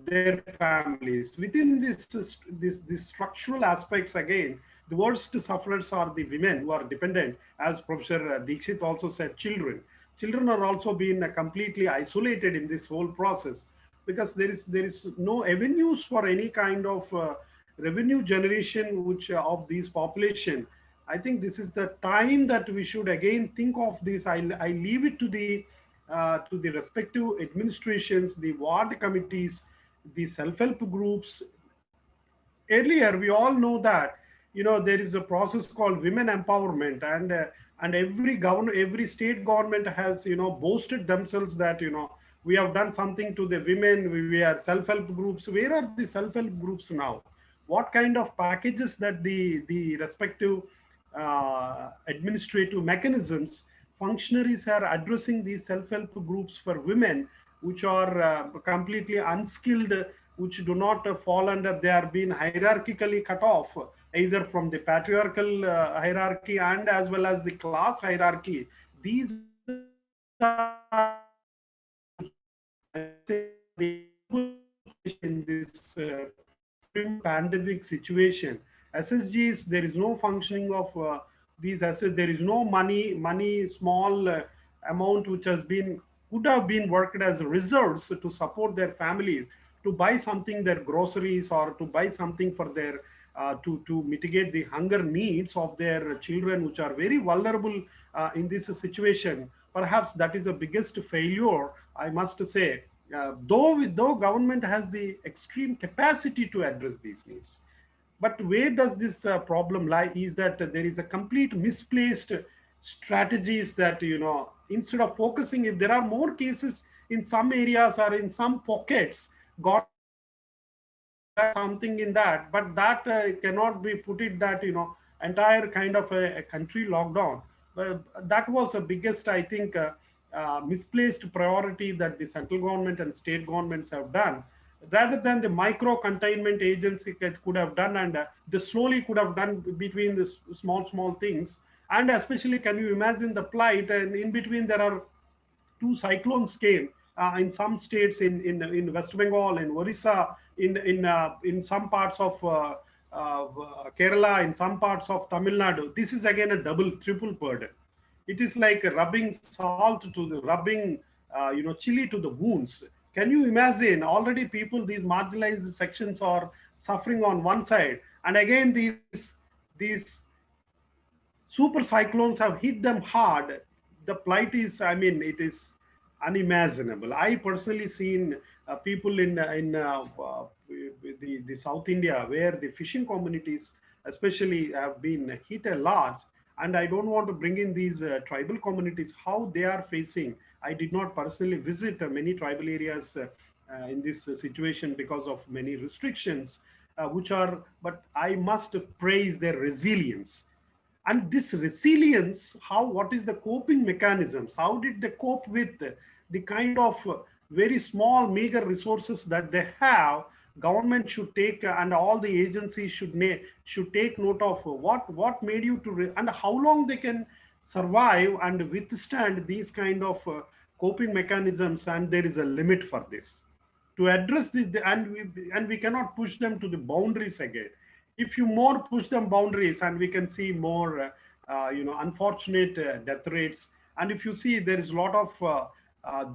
their families. Within this structural aspects, again, the worst sufferers are the women who are dependent. As Professor Dikshit also said, children are also being completely isolated in this whole process, because there is no avenues for any kind of revenue generation which of these population. I think this is the time that we should again think of this. I leave it to the respective administrations, the ward committees, the self-help groups. Earlier, we all know that there is a process called women empowerment, and every state government has boasted themselves that we have done something to the women. We are self-help groups. Where are the self-help groups now? What kind of packages that the respective administrative mechanisms, functionaries are addressing these self-help groups for women, which are completely unskilled, which do not fall under, they are being hierarchically cut off, either from the patriarchal hierarchy and as well as the class hierarchy. These are in this pandemic situation. SSGs, there is no functioning of these assets. There is no money, small amount which could have been worked as reserves to support their families, to buy something, their groceries, or to buy something for their to mitigate the hunger needs of their children, which are very vulnerable in this situation. Perhaps that is the biggest failure, I must say, though government has the extreme capacity to address these needs. But where does this problem lie is that there is a complete misplaced strategies that, instead of focusing, if there are more cases in some areas or in some pockets, God something in that, but that cannot be put it that, entire kind of a country lockdown. That was the biggest, I think, misplaced priority that the central government and state governments have done, rather than the micro containment agency could have done, and they slowly could have done between the small things. And especially, can you imagine the plight, and in between there are two cyclones came in some states in West Bengal, in Orissa, in some parts of Kerala, in some parts of Tamil Nadu. This is again a triple burden. It is like rubbing salt to the chili to the wounds. Can you imagine? Already people, these marginalized sections are suffering on one side, and again these super cyclones have hit them hard. The plight is, it is unimaginable. I personally seen people in the South India, where the fishing communities especially have been hit a lot. And I don't want to bring in these tribal communities, how they are facing. I did not personally visit many tribal areas in this situation because of many restrictions, but I must praise their resilience. And this resilience, what is the coping mechanisms? How did they cope with the kind of very small, meager resources that they have? Government should take, and all the agencies should take note of what made you and how long they can survive and withstand these kind of coping mechanisms. And there is a limit for this. To address and we cannot push them to the boundaries again. If you more push them boundaries, and we can see more, unfortunate death rates. And if you see, there is a lot of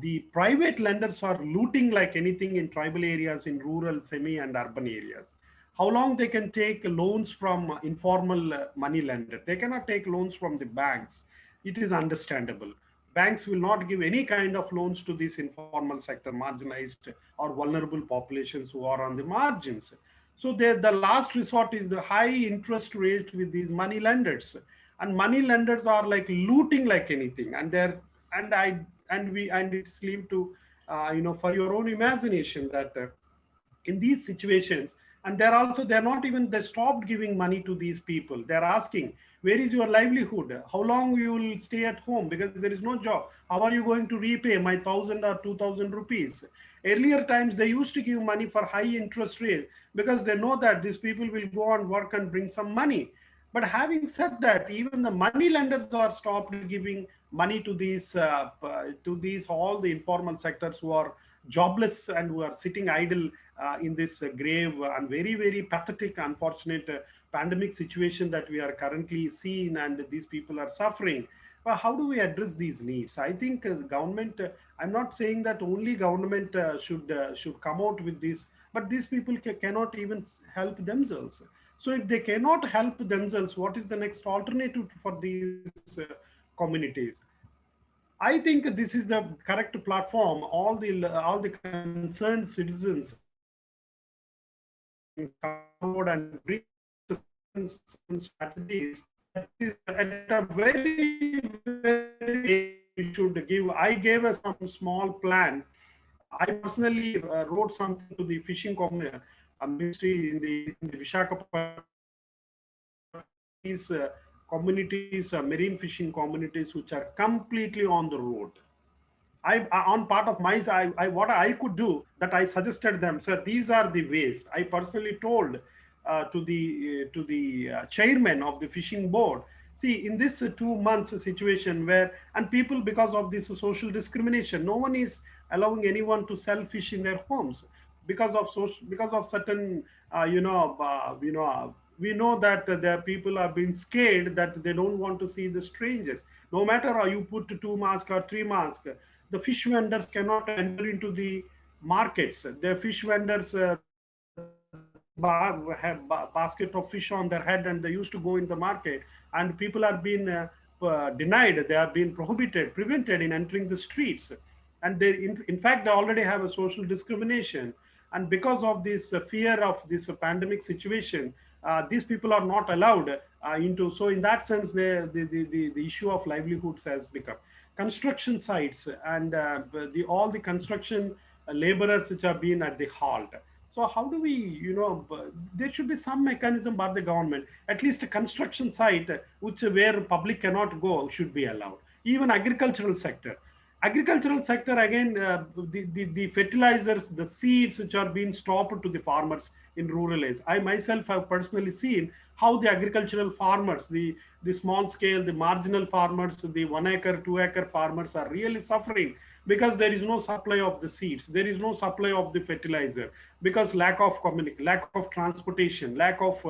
the private lenders are looting like anything in tribal areas, in rural, semi and urban areas. How long they can take loans from informal money lenders? They cannot take loans from the banks. It is understandable. Banks will not give any kind of loans to this informal sector, marginalized or vulnerable populations who are on the margins. So the last resort is the high interest rate with these money lenders, and money lenders are like looting like anything. And it's linked to for your own imagination that in these situations, and they stopped giving money to these people. They're asking, where is your livelihood? How long you will stay at home because there is no job? How are you going to repay my 1,000 or 2,000 rupees? Earlier times, they used to give money for high interest rate because they know that these people will go and work and bring some money. But having said that, even the money lenders are stopped giving money to these all the informal sectors who are jobless and who are sitting idle in this grave and very, very pathetic, unfortunate pandemic situation that we are currently seeing, and these people are suffering. But how do we address these needs? I think government, I'm not saying that only government should come out with this, but these people cannot even help themselves. So if they cannot help themselves, what is the next alternative for these communities? I think this is the correct platform. All the concerned citizens and bring strategies. At a very we should give. I gave us some small plan. I personally wrote something to the fishing ministry in the Visakhapatnam. These communities, marine fishing communities, which are completely on the road. On part of my side, what I could do, that I suggested them, sir, these are the ways. I personally told to the chairman of the fishing board, see, in this 2 months situation where, and people, because of this social discrimination, no one is allowing anyone to sell fish in their homes because of certain, we know that the people are being scared, that they don't want to see the strangers. No matter how you put 2 masks or 3 masks, the fish vendors cannot enter into the markets. The fish vendors have basket of fish on their head, and they used to go in the market, and people are being denied. They are being prevented in entering the streets. and they in fact they already have a social discrimination, and because of this fear of this pandemic situation, these people are not allowed into. So in that sense, the issue of livelihoods has become construction sites, and all the construction laborers which have been at the halt. So how do we, there should be some mechanism by the government, at least a construction site which where public cannot go should be allowed. Even agricultural sector again, the fertilizers, the seeds which are being stopped to the farmers in rural areas. I myself have personally seen how the agricultural farmers, the small scale, the marginal farmers, the 1 acre, 2 acre farmers are really suffering because there is no supply of the seeds, there is no supply of the fertilizer, because lack of lack of transportation, lack of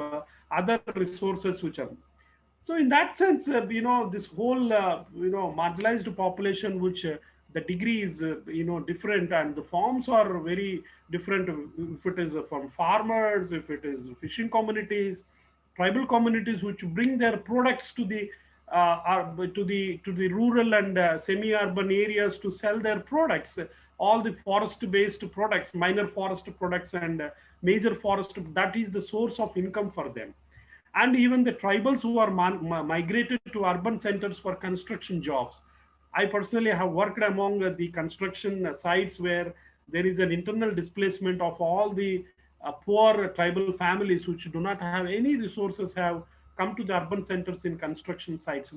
other resources which are. So in that sense, this whole, marginalized population, which the degree is, different, and the forms are very different. If it is from farmers, if it is fishing communities, tribal communities, which bring their products to the rural and semi-urban areas to sell their products, all the forest-based products, minor forest products, and major forest, that is the source of income for them. And even the tribals who are migrated to urban centers for construction jobs. I personally have worked among the construction sites where there is an internal displacement of all the poor tribal families which do not have any resources, have come to the urban centers in construction sites.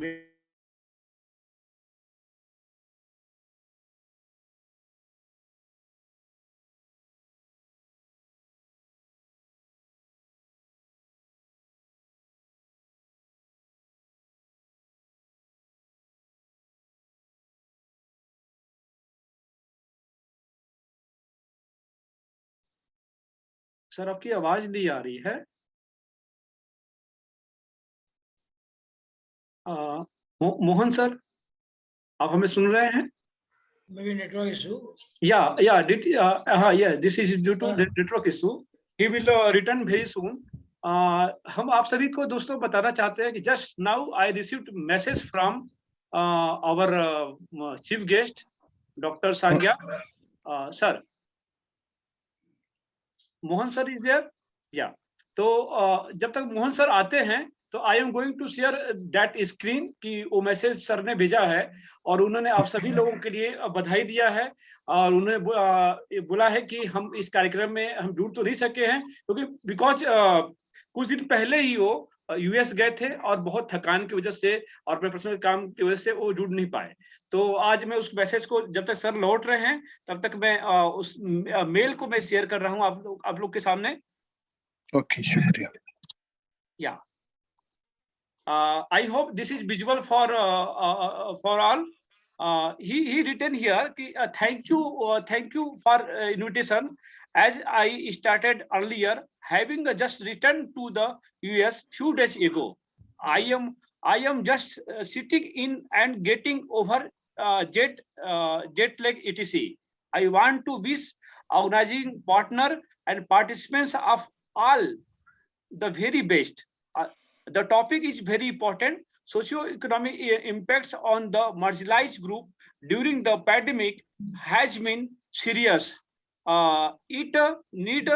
Sir आपकी आवाज नहीं आ रही है। Mohan sir, आप हमें सुन रहे हैं? Maybe network issue. Yeah, this is due to network issue. He will return very soon. हम आप सभी को दोस्तों बताना चाहते हैं कि just now I received message from our chief guest, Dr. Sangya. Sir, Mohan sir is there? या तो जब तक मोहन सर आते हैं तो I am going to share that screen कि वो मैसेज सर ने भेजा है, और उन्होंने आप सभी लोगों के लिए बधाई दिया है, और उन्होंने बोला है कि हम इस कार्यक्रम में हम जुड़ तो नहीं सके हैं क्योंकि बिकॉज कुछ दिन पहले ही वो यूएस गए थे और बहुत थकान की वजह से और अपने पर्सनल काम की वजह से वो जुड़ नहीं पाए। तो आज मैं उस मैसेज को, जब तक सर लौट रहे हैं तब तक मैं उस मेल को मैं शेयर कर रहा हूं आप लोग के सामने। ओके, शुक्रिया। या I hope this is visual for all. He written here कि thank you for invitation. As I started earlier, having just returned to the US few days ago, I am just sitting in and getting over jet lag etc. I want to wish organizing partner and participants of all the very best. The topic is very important. Socio-economic impacts on the marginalized group during the pandemic has been serious. It need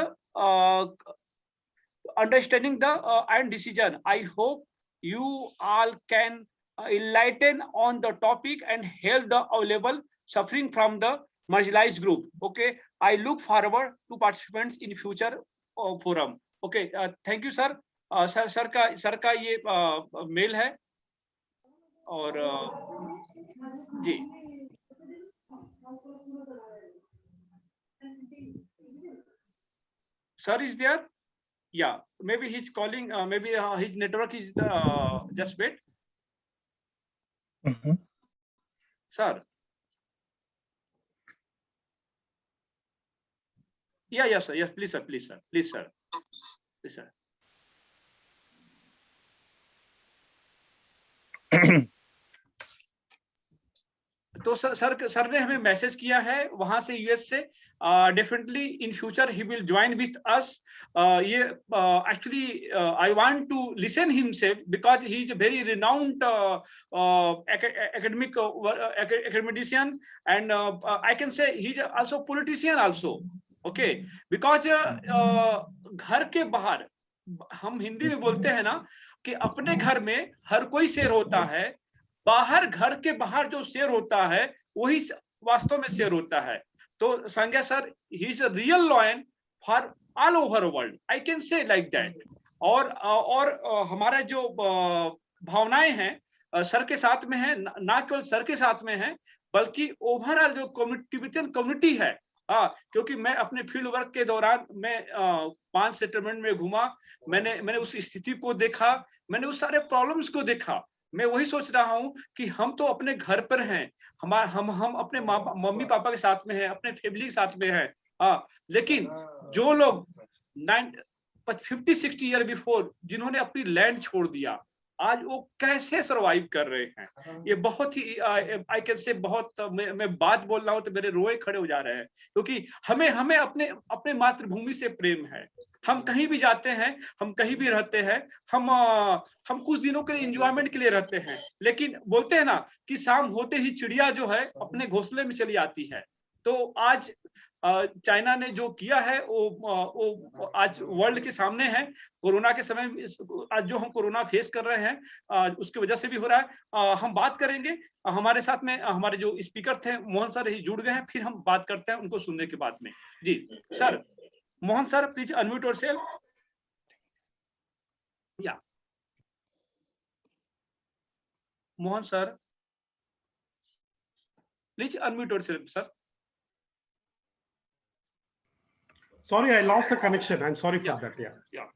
understanding the and decision. I hope you all can enlighten on the topic and help the available suffering from the marginalized group. Okay, I look forward to participants in future forum. Okay, thank you sir. Sir का ये mail है, और जी sir is there? या maybe he is calling, maybe his network is just wait. Sir या sir, yes please sir. तो sir ने हमें message किया है वहां से यूएस से, definitely in future he will join with us. ये actually I want to listen himself because he is a very renowned academician, and I can say he's also politician also, okay, because घर के बाहर, हम हिंदी में बोलते हैं ना कि अपने घर में हर कोई शेर होता है, बाहर घर के बाहर जो शेर होता है वही वास्तव में शेर होता है। तो संज्ञा sir, he is a real lion for all over world, I can say like that. और हमारा जो भावनाएं हैं सर के साथ में है, ना केवल सर के साथ में है बल्कि ओवरऑल जो तिब्बतियन कम्युनिटी है। क्योंकि मैं अपने फील्ड वर्क के दौरान मैं 5 सेटलमेंट में घूमा, मैंने उस स्थिति को देखा, मैंने उस सारे प्रॉब्लम्स को देखा। मैं वही सोच रहा हूँ कि हम तो अपने घर पर हैं, हम अपने मम्मी पापा के साथ में हैं, अपने फैमिली के साथ में हैं, लेकिन जो लोग 50-60 ईयर बिफोर जिन्होंने अपनी लैंड छोड़ दिया, आज वो कैसे सरवाइव कर रहे हैं, ये बहुत ही आई कैन से बहुत मैं बात बोल रहा हूँ तो मेरे रोए खड़े हो जा रहे हैं, क्योंकि हमें अपने मातृभूमि से प्रेम है। हम कहीं भी जाते हैं, हम कहीं भी रहते हैं, हम कुछ दिनों के लिए एंजॉयमेंट के लिए रहते हैं, लेकिन बोलते हैं ना कि शाम होते ही चिड़िया जो है अपने घोंसले में चली आती है। तो आज चाइना ने जो किया है वो आज वर्ल्ड के सामने है। कोरोना के समय आज जो हम कोरोना फेस कर रहे हैं उसकी वजह से भी हो रहा है। हम बात करेंगे, हमारे साथ में हमारे जो स्पीकर थे मोहन सर ही जुड़ गए हैं, फिर हम बात करते हैं उनको सुनने के बाद में। जी sir, Mohan sir please unmute yourself. या Mohan sir please unmute yourself sir. Sorry, I lost the connection. I'm sorry for Yeah. that. Yeah. Yeah.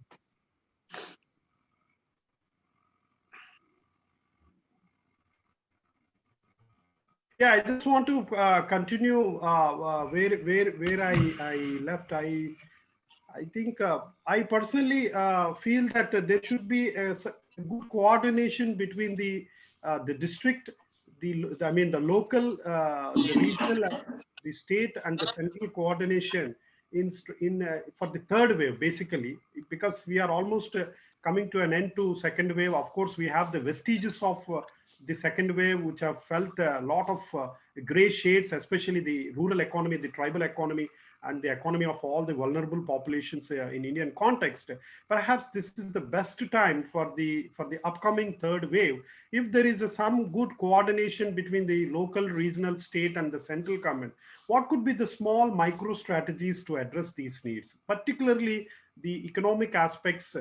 Yeah, I just want to continue where I left. I think I personally feel that there should be a good coordination between the district, the local, the regional, the state, and the central coordination in for the third wave, basically, because we are almost coming to an end to second wave. Of course, we have the vestiges of the second wave, which have felt a lot of gray shades, especially the rural economy, the tribal economy, and the economy of all the vulnerable populations in Indian context. Perhaps this is the best time for the upcoming third wave. If there is some good coordination between the local, regional, state, and the central government, what could be the small micro strategies to address these needs, particularly the economic aspects,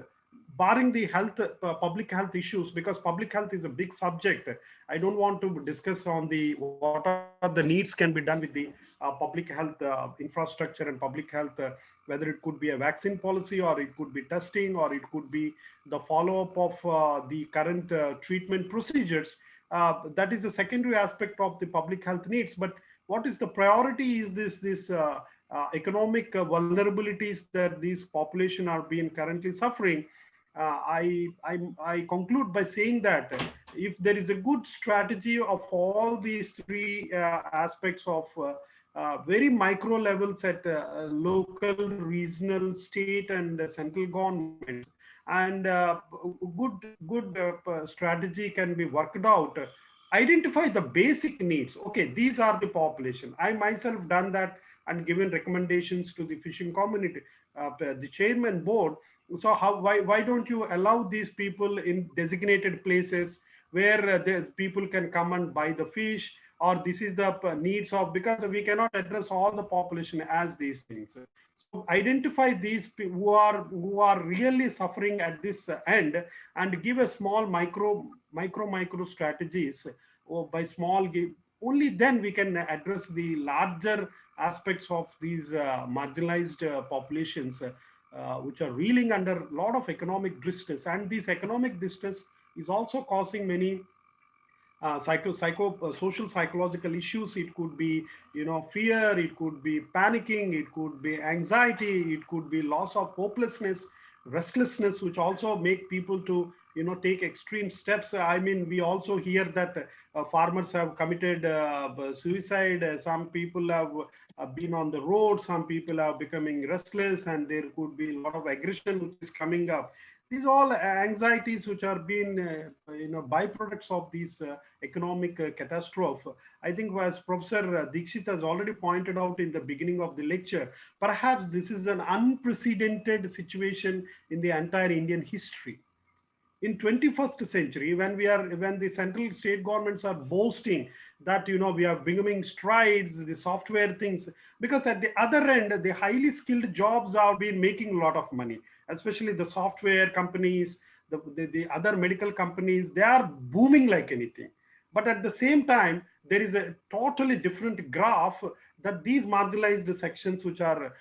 barring the health, public health issues, because public health is a big subject. I don't want to discuss on what are the needs can be done with the public health infrastructure and public health, whether it could be a vaccine policy, or it could be testing, or it could be the follow-up of the current treatment procedures. That is the secondary aspect of the public health needs. But what is the priority is this economic vulnerabilities that these population are being currently suffering. I conclude by saying that if there is a good strategy of all these three aspects of very micro levels at local, regional, state, and central government, and good strategy can be worked out. Identify the basic needs. Okay, these are the population. I myself done that and given recommendations to the fishing community, the chairman board. So why don't you allow these people in designated places where the people can come and buy the fish, or this is the needs of, because we cannot address all the population as these things. So identify these who are really suffering at this end, and give a small micro strategies, or by small give. Only then we can address the larger aspects of these marginalized populations, which are reeling under a lot of economic distress. And this economic distress is also causing many social psychological issues. It could be fear, it could be panicking, it could be anxiety, it could be loss of hopelessness, restlessness, which also make people to take extreme steps. I mean, we also hear that farmers have committed suicide. Some people have been on the road. Some people are becoming restless, and there could be a lot of aggression which is coming up. These all anxieties which are being, byproducts of this economic catastrophe. I think, as Professor Dikshit has already pointed out in the beginning of the lecture, perhaps this is an unprecedented situation in the entire Indian history. In 21st century, when the central state governments are boasting that we are becoming strides, the software things, because at the other end, the highly skilled jobs are being making a lot of money, especially the software companies, the other medical companies, they are booming like anything. But at the same time, there is a totally different graph, that these marginalized sections, which are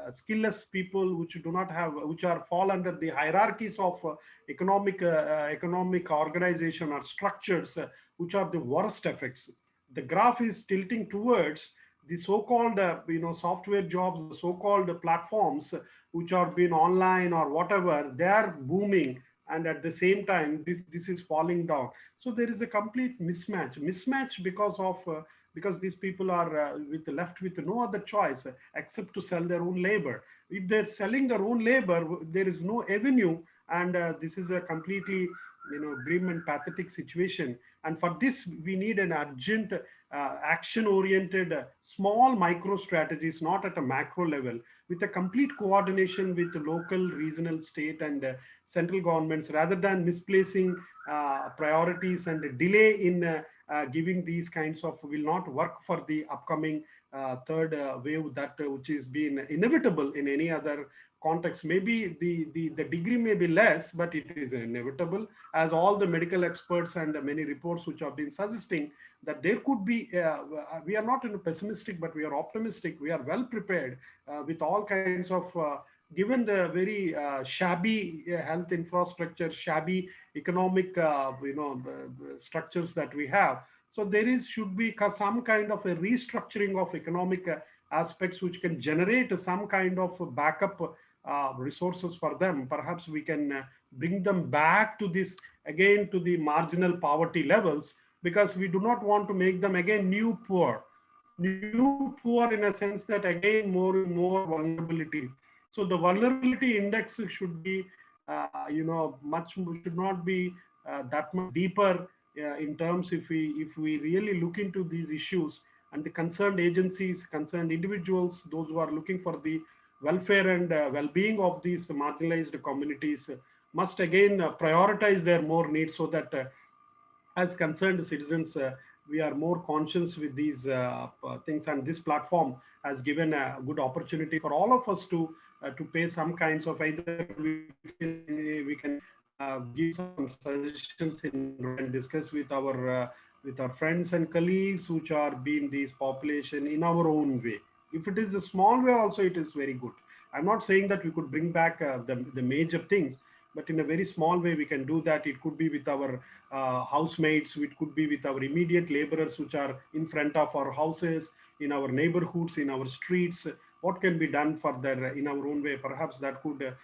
skillless people, which do not have, which are fall under the hierarchies of economic organization or structures, which are the worst effects. The graph is tilting towards the so-called software jobs, the so-called platforms which are being online or whatever, they are booming, and at the same time this is falling down. So there is a complete mismatch because these people are left with no other choice except to sell their own labor. If they're selling their own labor, there is no avenue, and this is a completely grim and pathetic situation. And for this, we need an urgent action-oriented small micro strategies, not at a macro level, with a complete coordination with the local, regional, state, and central governments, rather than misplacing priorities and delay in giving these kinds of, will not work for the upcoming third wave that which is being inevitable in any other context. Maybe the degree may be less, but it is inevitable, as all the medical experts and many reports which have been suggesting that there could be, we are not pessimistic, but we are optimistic. We are well prepared with all kinds of, given the very shabby health infrastructure, shabby economic, structures that we have. So there should be some kind of a restructuring of economic aspects which can generate some kind of backup resources for them. Perhaps we can bring them back to this, again, to the marginal poverty levels, because we do not want to make them again new poor in a sense that again more and more vulnerability. So the vulnerability index should be, should not be that much deeper in terms, if we really look into these issues, and the concerned agencies, concerned individuals, those who are looking for the welfare and well-being of these marginalized communities, must again prioritize their more needs, so that as concerned citizens, we are more conscious with these things. And this platform has given a good opportunity for all of us to pay some kinds of, either we can give some suggestions and discuss with our friends and colleagues which are being this population in our own way. If it is a small way also, it is very good. I'm not saying that we could bring back the major things, but in a very small way we can do that. It could be with our housemates, it could be with our immediate laborers which are in front of our houses, in our neighborhoods, in our streets. What can be done for that in our own way? Perhaps that could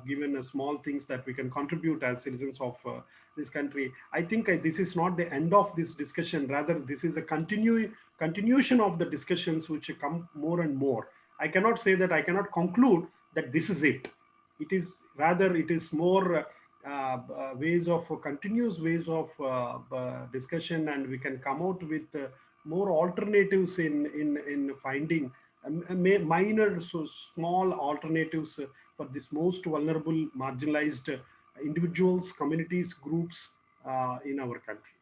given small things that we can contribute as citizens of this country. I think this is not the end of this discussion. Rather, this is a continuation of the discussions which come more and more. I cannot say that, I cannot conclude that this is it. It is rather, it is more ways of continuous ways of discussion, and we can come out with more alternatives in finding minor, so small alternatives for this most vulnerable, marginalized individuals, communities, groups in our country.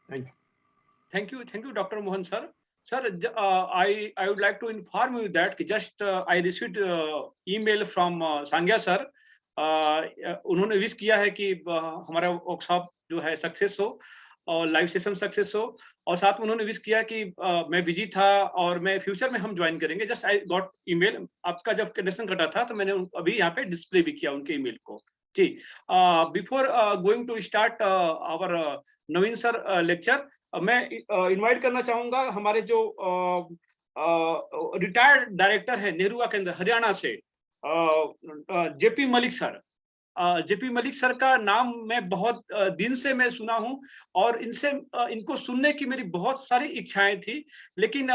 Thank you. Thank you, Dr. Mohan sir. Sir, I would like to inform you that just I received email from Sangya sir. उन्होंने wish किया है कि हमारा workshop जो है success हो और live session success हो, और साथ में उन्होंने विश किया कि मैं बिजी था और मैं फ्यूचर में हम ज्वाइन करेंगे. जस्ट आई गॉट ईमेल, आपका जब कनेक्शन कटा था तो मैंने अभी यहाँ पे डिस्प्ले भी किया उनके ईमेल को. जी, before going to start our Naveen sir lecture, मैं इनवाइट करना चाहूंगा हमारे जो रिटायर्ड डायरेक्टर है नेहरू केंद्र हरियाणा से, JP Malik sir. JP Malik sir का नाम मैं बहुत दिन से मैं सुना हूं और इनसे इनको सुनने की मेरी बहुत सारी इच्छाएं थी, लेकिन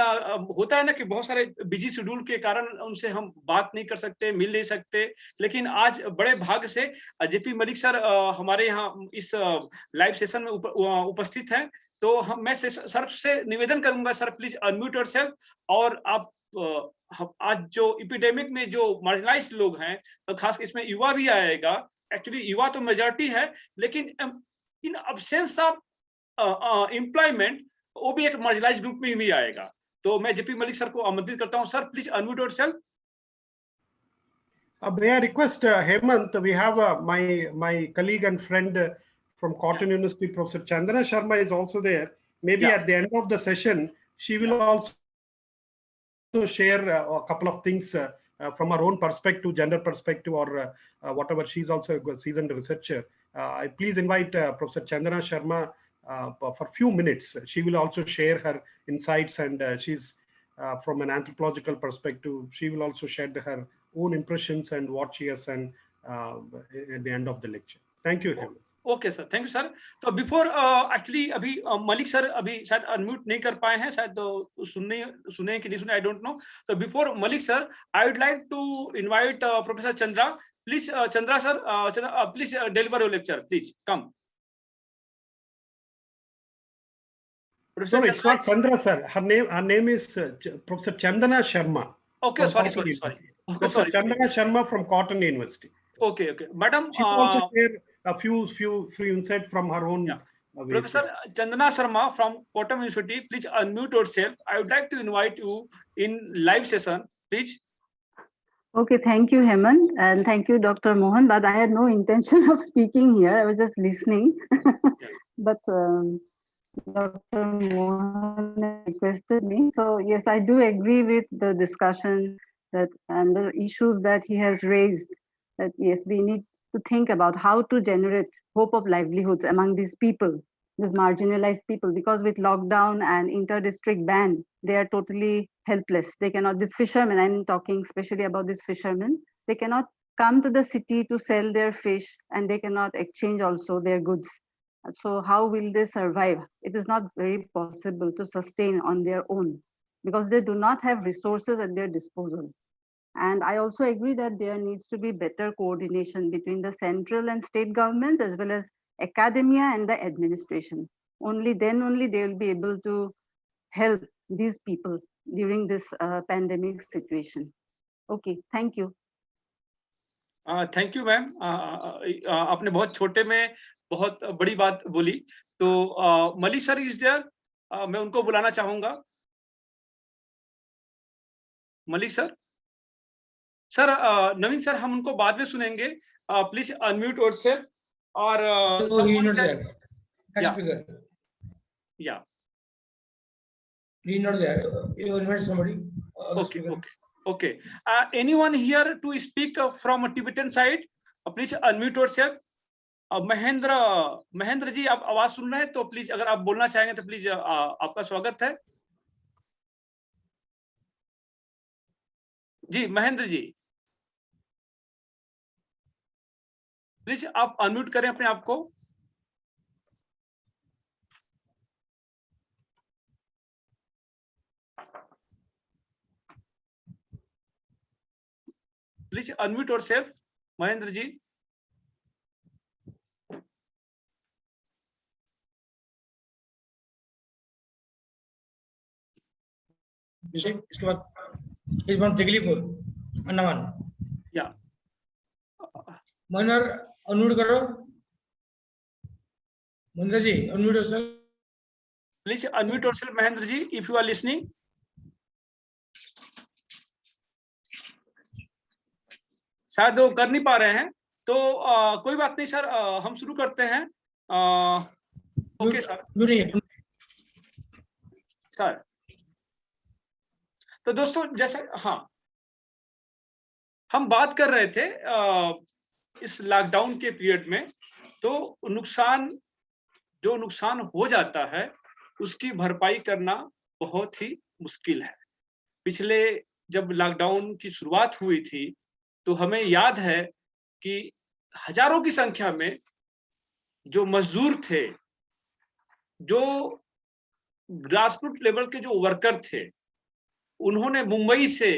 होता है ना कि बहुत सारे बिजी शेड्यूल के कारण उनसे हम बात नहीं कर सकते, मिल नहीं सकते। लेकिन आज बड़े भाग्य से जेपी मलिक सर हमारे यहाँ इस लाइव सेशन में उपस्थित हैं। तो मैं सर से निवेदन करूंगा, सर प्लीज अनम्यूट योरसेल्फ। और आप आज जो एपिडेमिक में जो मार्जिनलाइज्ड लोग हैं, तो खास इसमें युवा भी आएगा। एक्चुअली युवा तो मेजॉरिटी है, लेकिन इन अब्सेंस ऑफ एम्प्लॉयमेंट वो भी एक मार्जिनलाइज्ड ग्रुप में भी आएगा। तो मैं जेपी मलिक सर को आमंत्रित करता हूं। Sir please unmute yourself. May I request Hemant, we have my colleague and friend from Cotton University, Professor Chandana Sharma is also there. Maybe at the end of the session, she will also share a couple of things from her own perspective, gender perspective, or whatever. She's also a seasoned researcher. I please invite Professor Chandana Sharma for a few minutes. She will also share her insights, and she's from an anthropological perspective. She will also share her own impressions and what she has and at the end of the lecture. Thank you, Hemant. Okay sir, thank you sir. तो before actually अभी Malik sir अभी शायद unmute नहीं कर पाए हैं, शायद तो सुने कि नहीं सुने, आई डोंट नो। तो before Malik sir, I would like to invite professor Chandra. Please Chandra sir, please deliver your lecture, please come. No, it's not Chandra sir. Her name is Professor Chandana Sharma. Okay, sorry. Okay, sorry. Chandana Sharma from Cotton University. Okay, madam. She will also share a few insights from her own. Professor Chandana Sharma from Cotton University, please unmute yourself. I would like to invite you in live session, please. Okay, thank you, Hemant, and thank you, Dr. Mohan. But I had no intention of speaking here. I was just listening. But Dr. Mohan requested me. So yes, I do agree with the discussion and the issues that he has raised. That yes, we need to think about how to generate hope of livelihoods among these people, these marginalized people, because with lockdown and inter-district ban, they are totally helpless. They cannot, these fishermen, I'm talking especially about these fishermen, they cannot come to the city to sell their fish, and they cannot exchange also their goods. So how will they survive? It is not very possible to sustain on their own because they do not have resources at their disposal. And I also agree that there needs to be better coordination between the central and state governments as well as academia and the administration. Only then they will be able to help these people during this pandemic situation. Okay, thank you. Thank you ma'am. आपने बहुत छोटे में बहुत बड़ी बात बोली। तो Malik sir is there, मैं उनको बुलाना चाहूंगा। मलिक सर, सर नवीन सर, हम उनको बाद में सुनेंगे। Please unmute yourself. और या Okay. Anyone here to speak from a Tibetan side? Please unmute yourself. Mahendra ji, आप आवाज सुन रहे हैं तो प्लीज अगर आप बोलना चाहेंगे तो प्लीज आपका स्वागत है। जी महेंद्र जी, प्लीज आप अनम्यूट करें अपने आप को। प्लीज अनम्यूट योरसेल्फ महेंद्र जी। इसके बाद इस बार दिगलीपुर अंडमान। या महेंद्र अनम्यूट करो। Mahendra ji unmute yourself. Please unmute yourself Mahendra ji, if you are listening. शायद वो कर नहीं पा रहे हैं, तो कोई बात नहीं सर, हम शुरू करते हैं। Okay sir. सर तो दोस्तों, जैसे हम बात कर रहे थे इस लॉकडाउन के पीरियड में, तो जो नुकसान हो जाता है उसकी भरपाई करना बहुत ही मुश्किल है। पिछले जब लॉकडाउन की शुरुआत हुई थी तो हमें याद है कि हजारों की संख्या में जो मजदूर थे, जो ग्रासरूट लेवल के जो वर्कर थे, उन्होंने मुंबई से,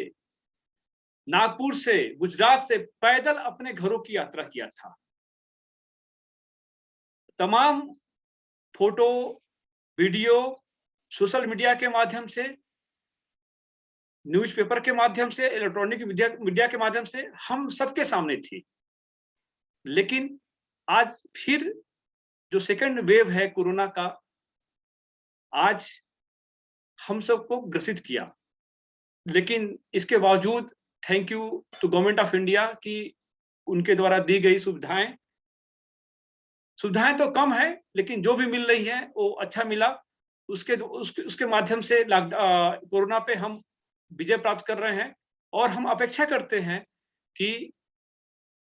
नागपुर से, गुजरात से पैदल अपने घरों की यात्रा किया था। तमाम फोटो, वीडियो सोशल मीडिया के माध्यम से, न्यूज़पेपर के माध्यम से, इलेक्ट्रॉनिक मीडिया के माध्यम से हम सबके सामने थी। लेकिन आज फिर जो सेकंड वेव है कोरोना का, आज हम सबको ग्रसित किया। लेकिन इसके बावजूद thank you to government of India कि उनके द्वारा दी गई सुविधाएं तो कम है, लेकिन जो भी मिल रही है वो अच्छा मिला। उसके माध्यम से कोरोना पे हम विजय प्राप्त कर रहे हैं और हम अपेक्षा करते हैं कि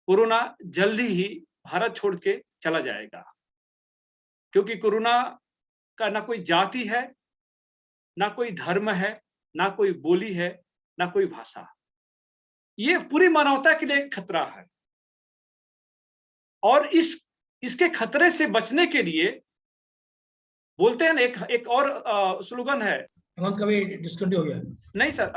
कोरोना जल्दी ही भारत छोड़ के चला जाएगा, क्योंकि कोरोना का ना कोई जाति है, ना कोई धर्म है, ना कोई बोली है, ना कोई भाषा। ये पूरी मानवता के लिए खतरा है और इसके खतरे से बचने के लिए बोलते हैं ना, एक और स्लोगन है। हेमंत का भी डिस्कंटिन्यू हो गया। नहीं सर,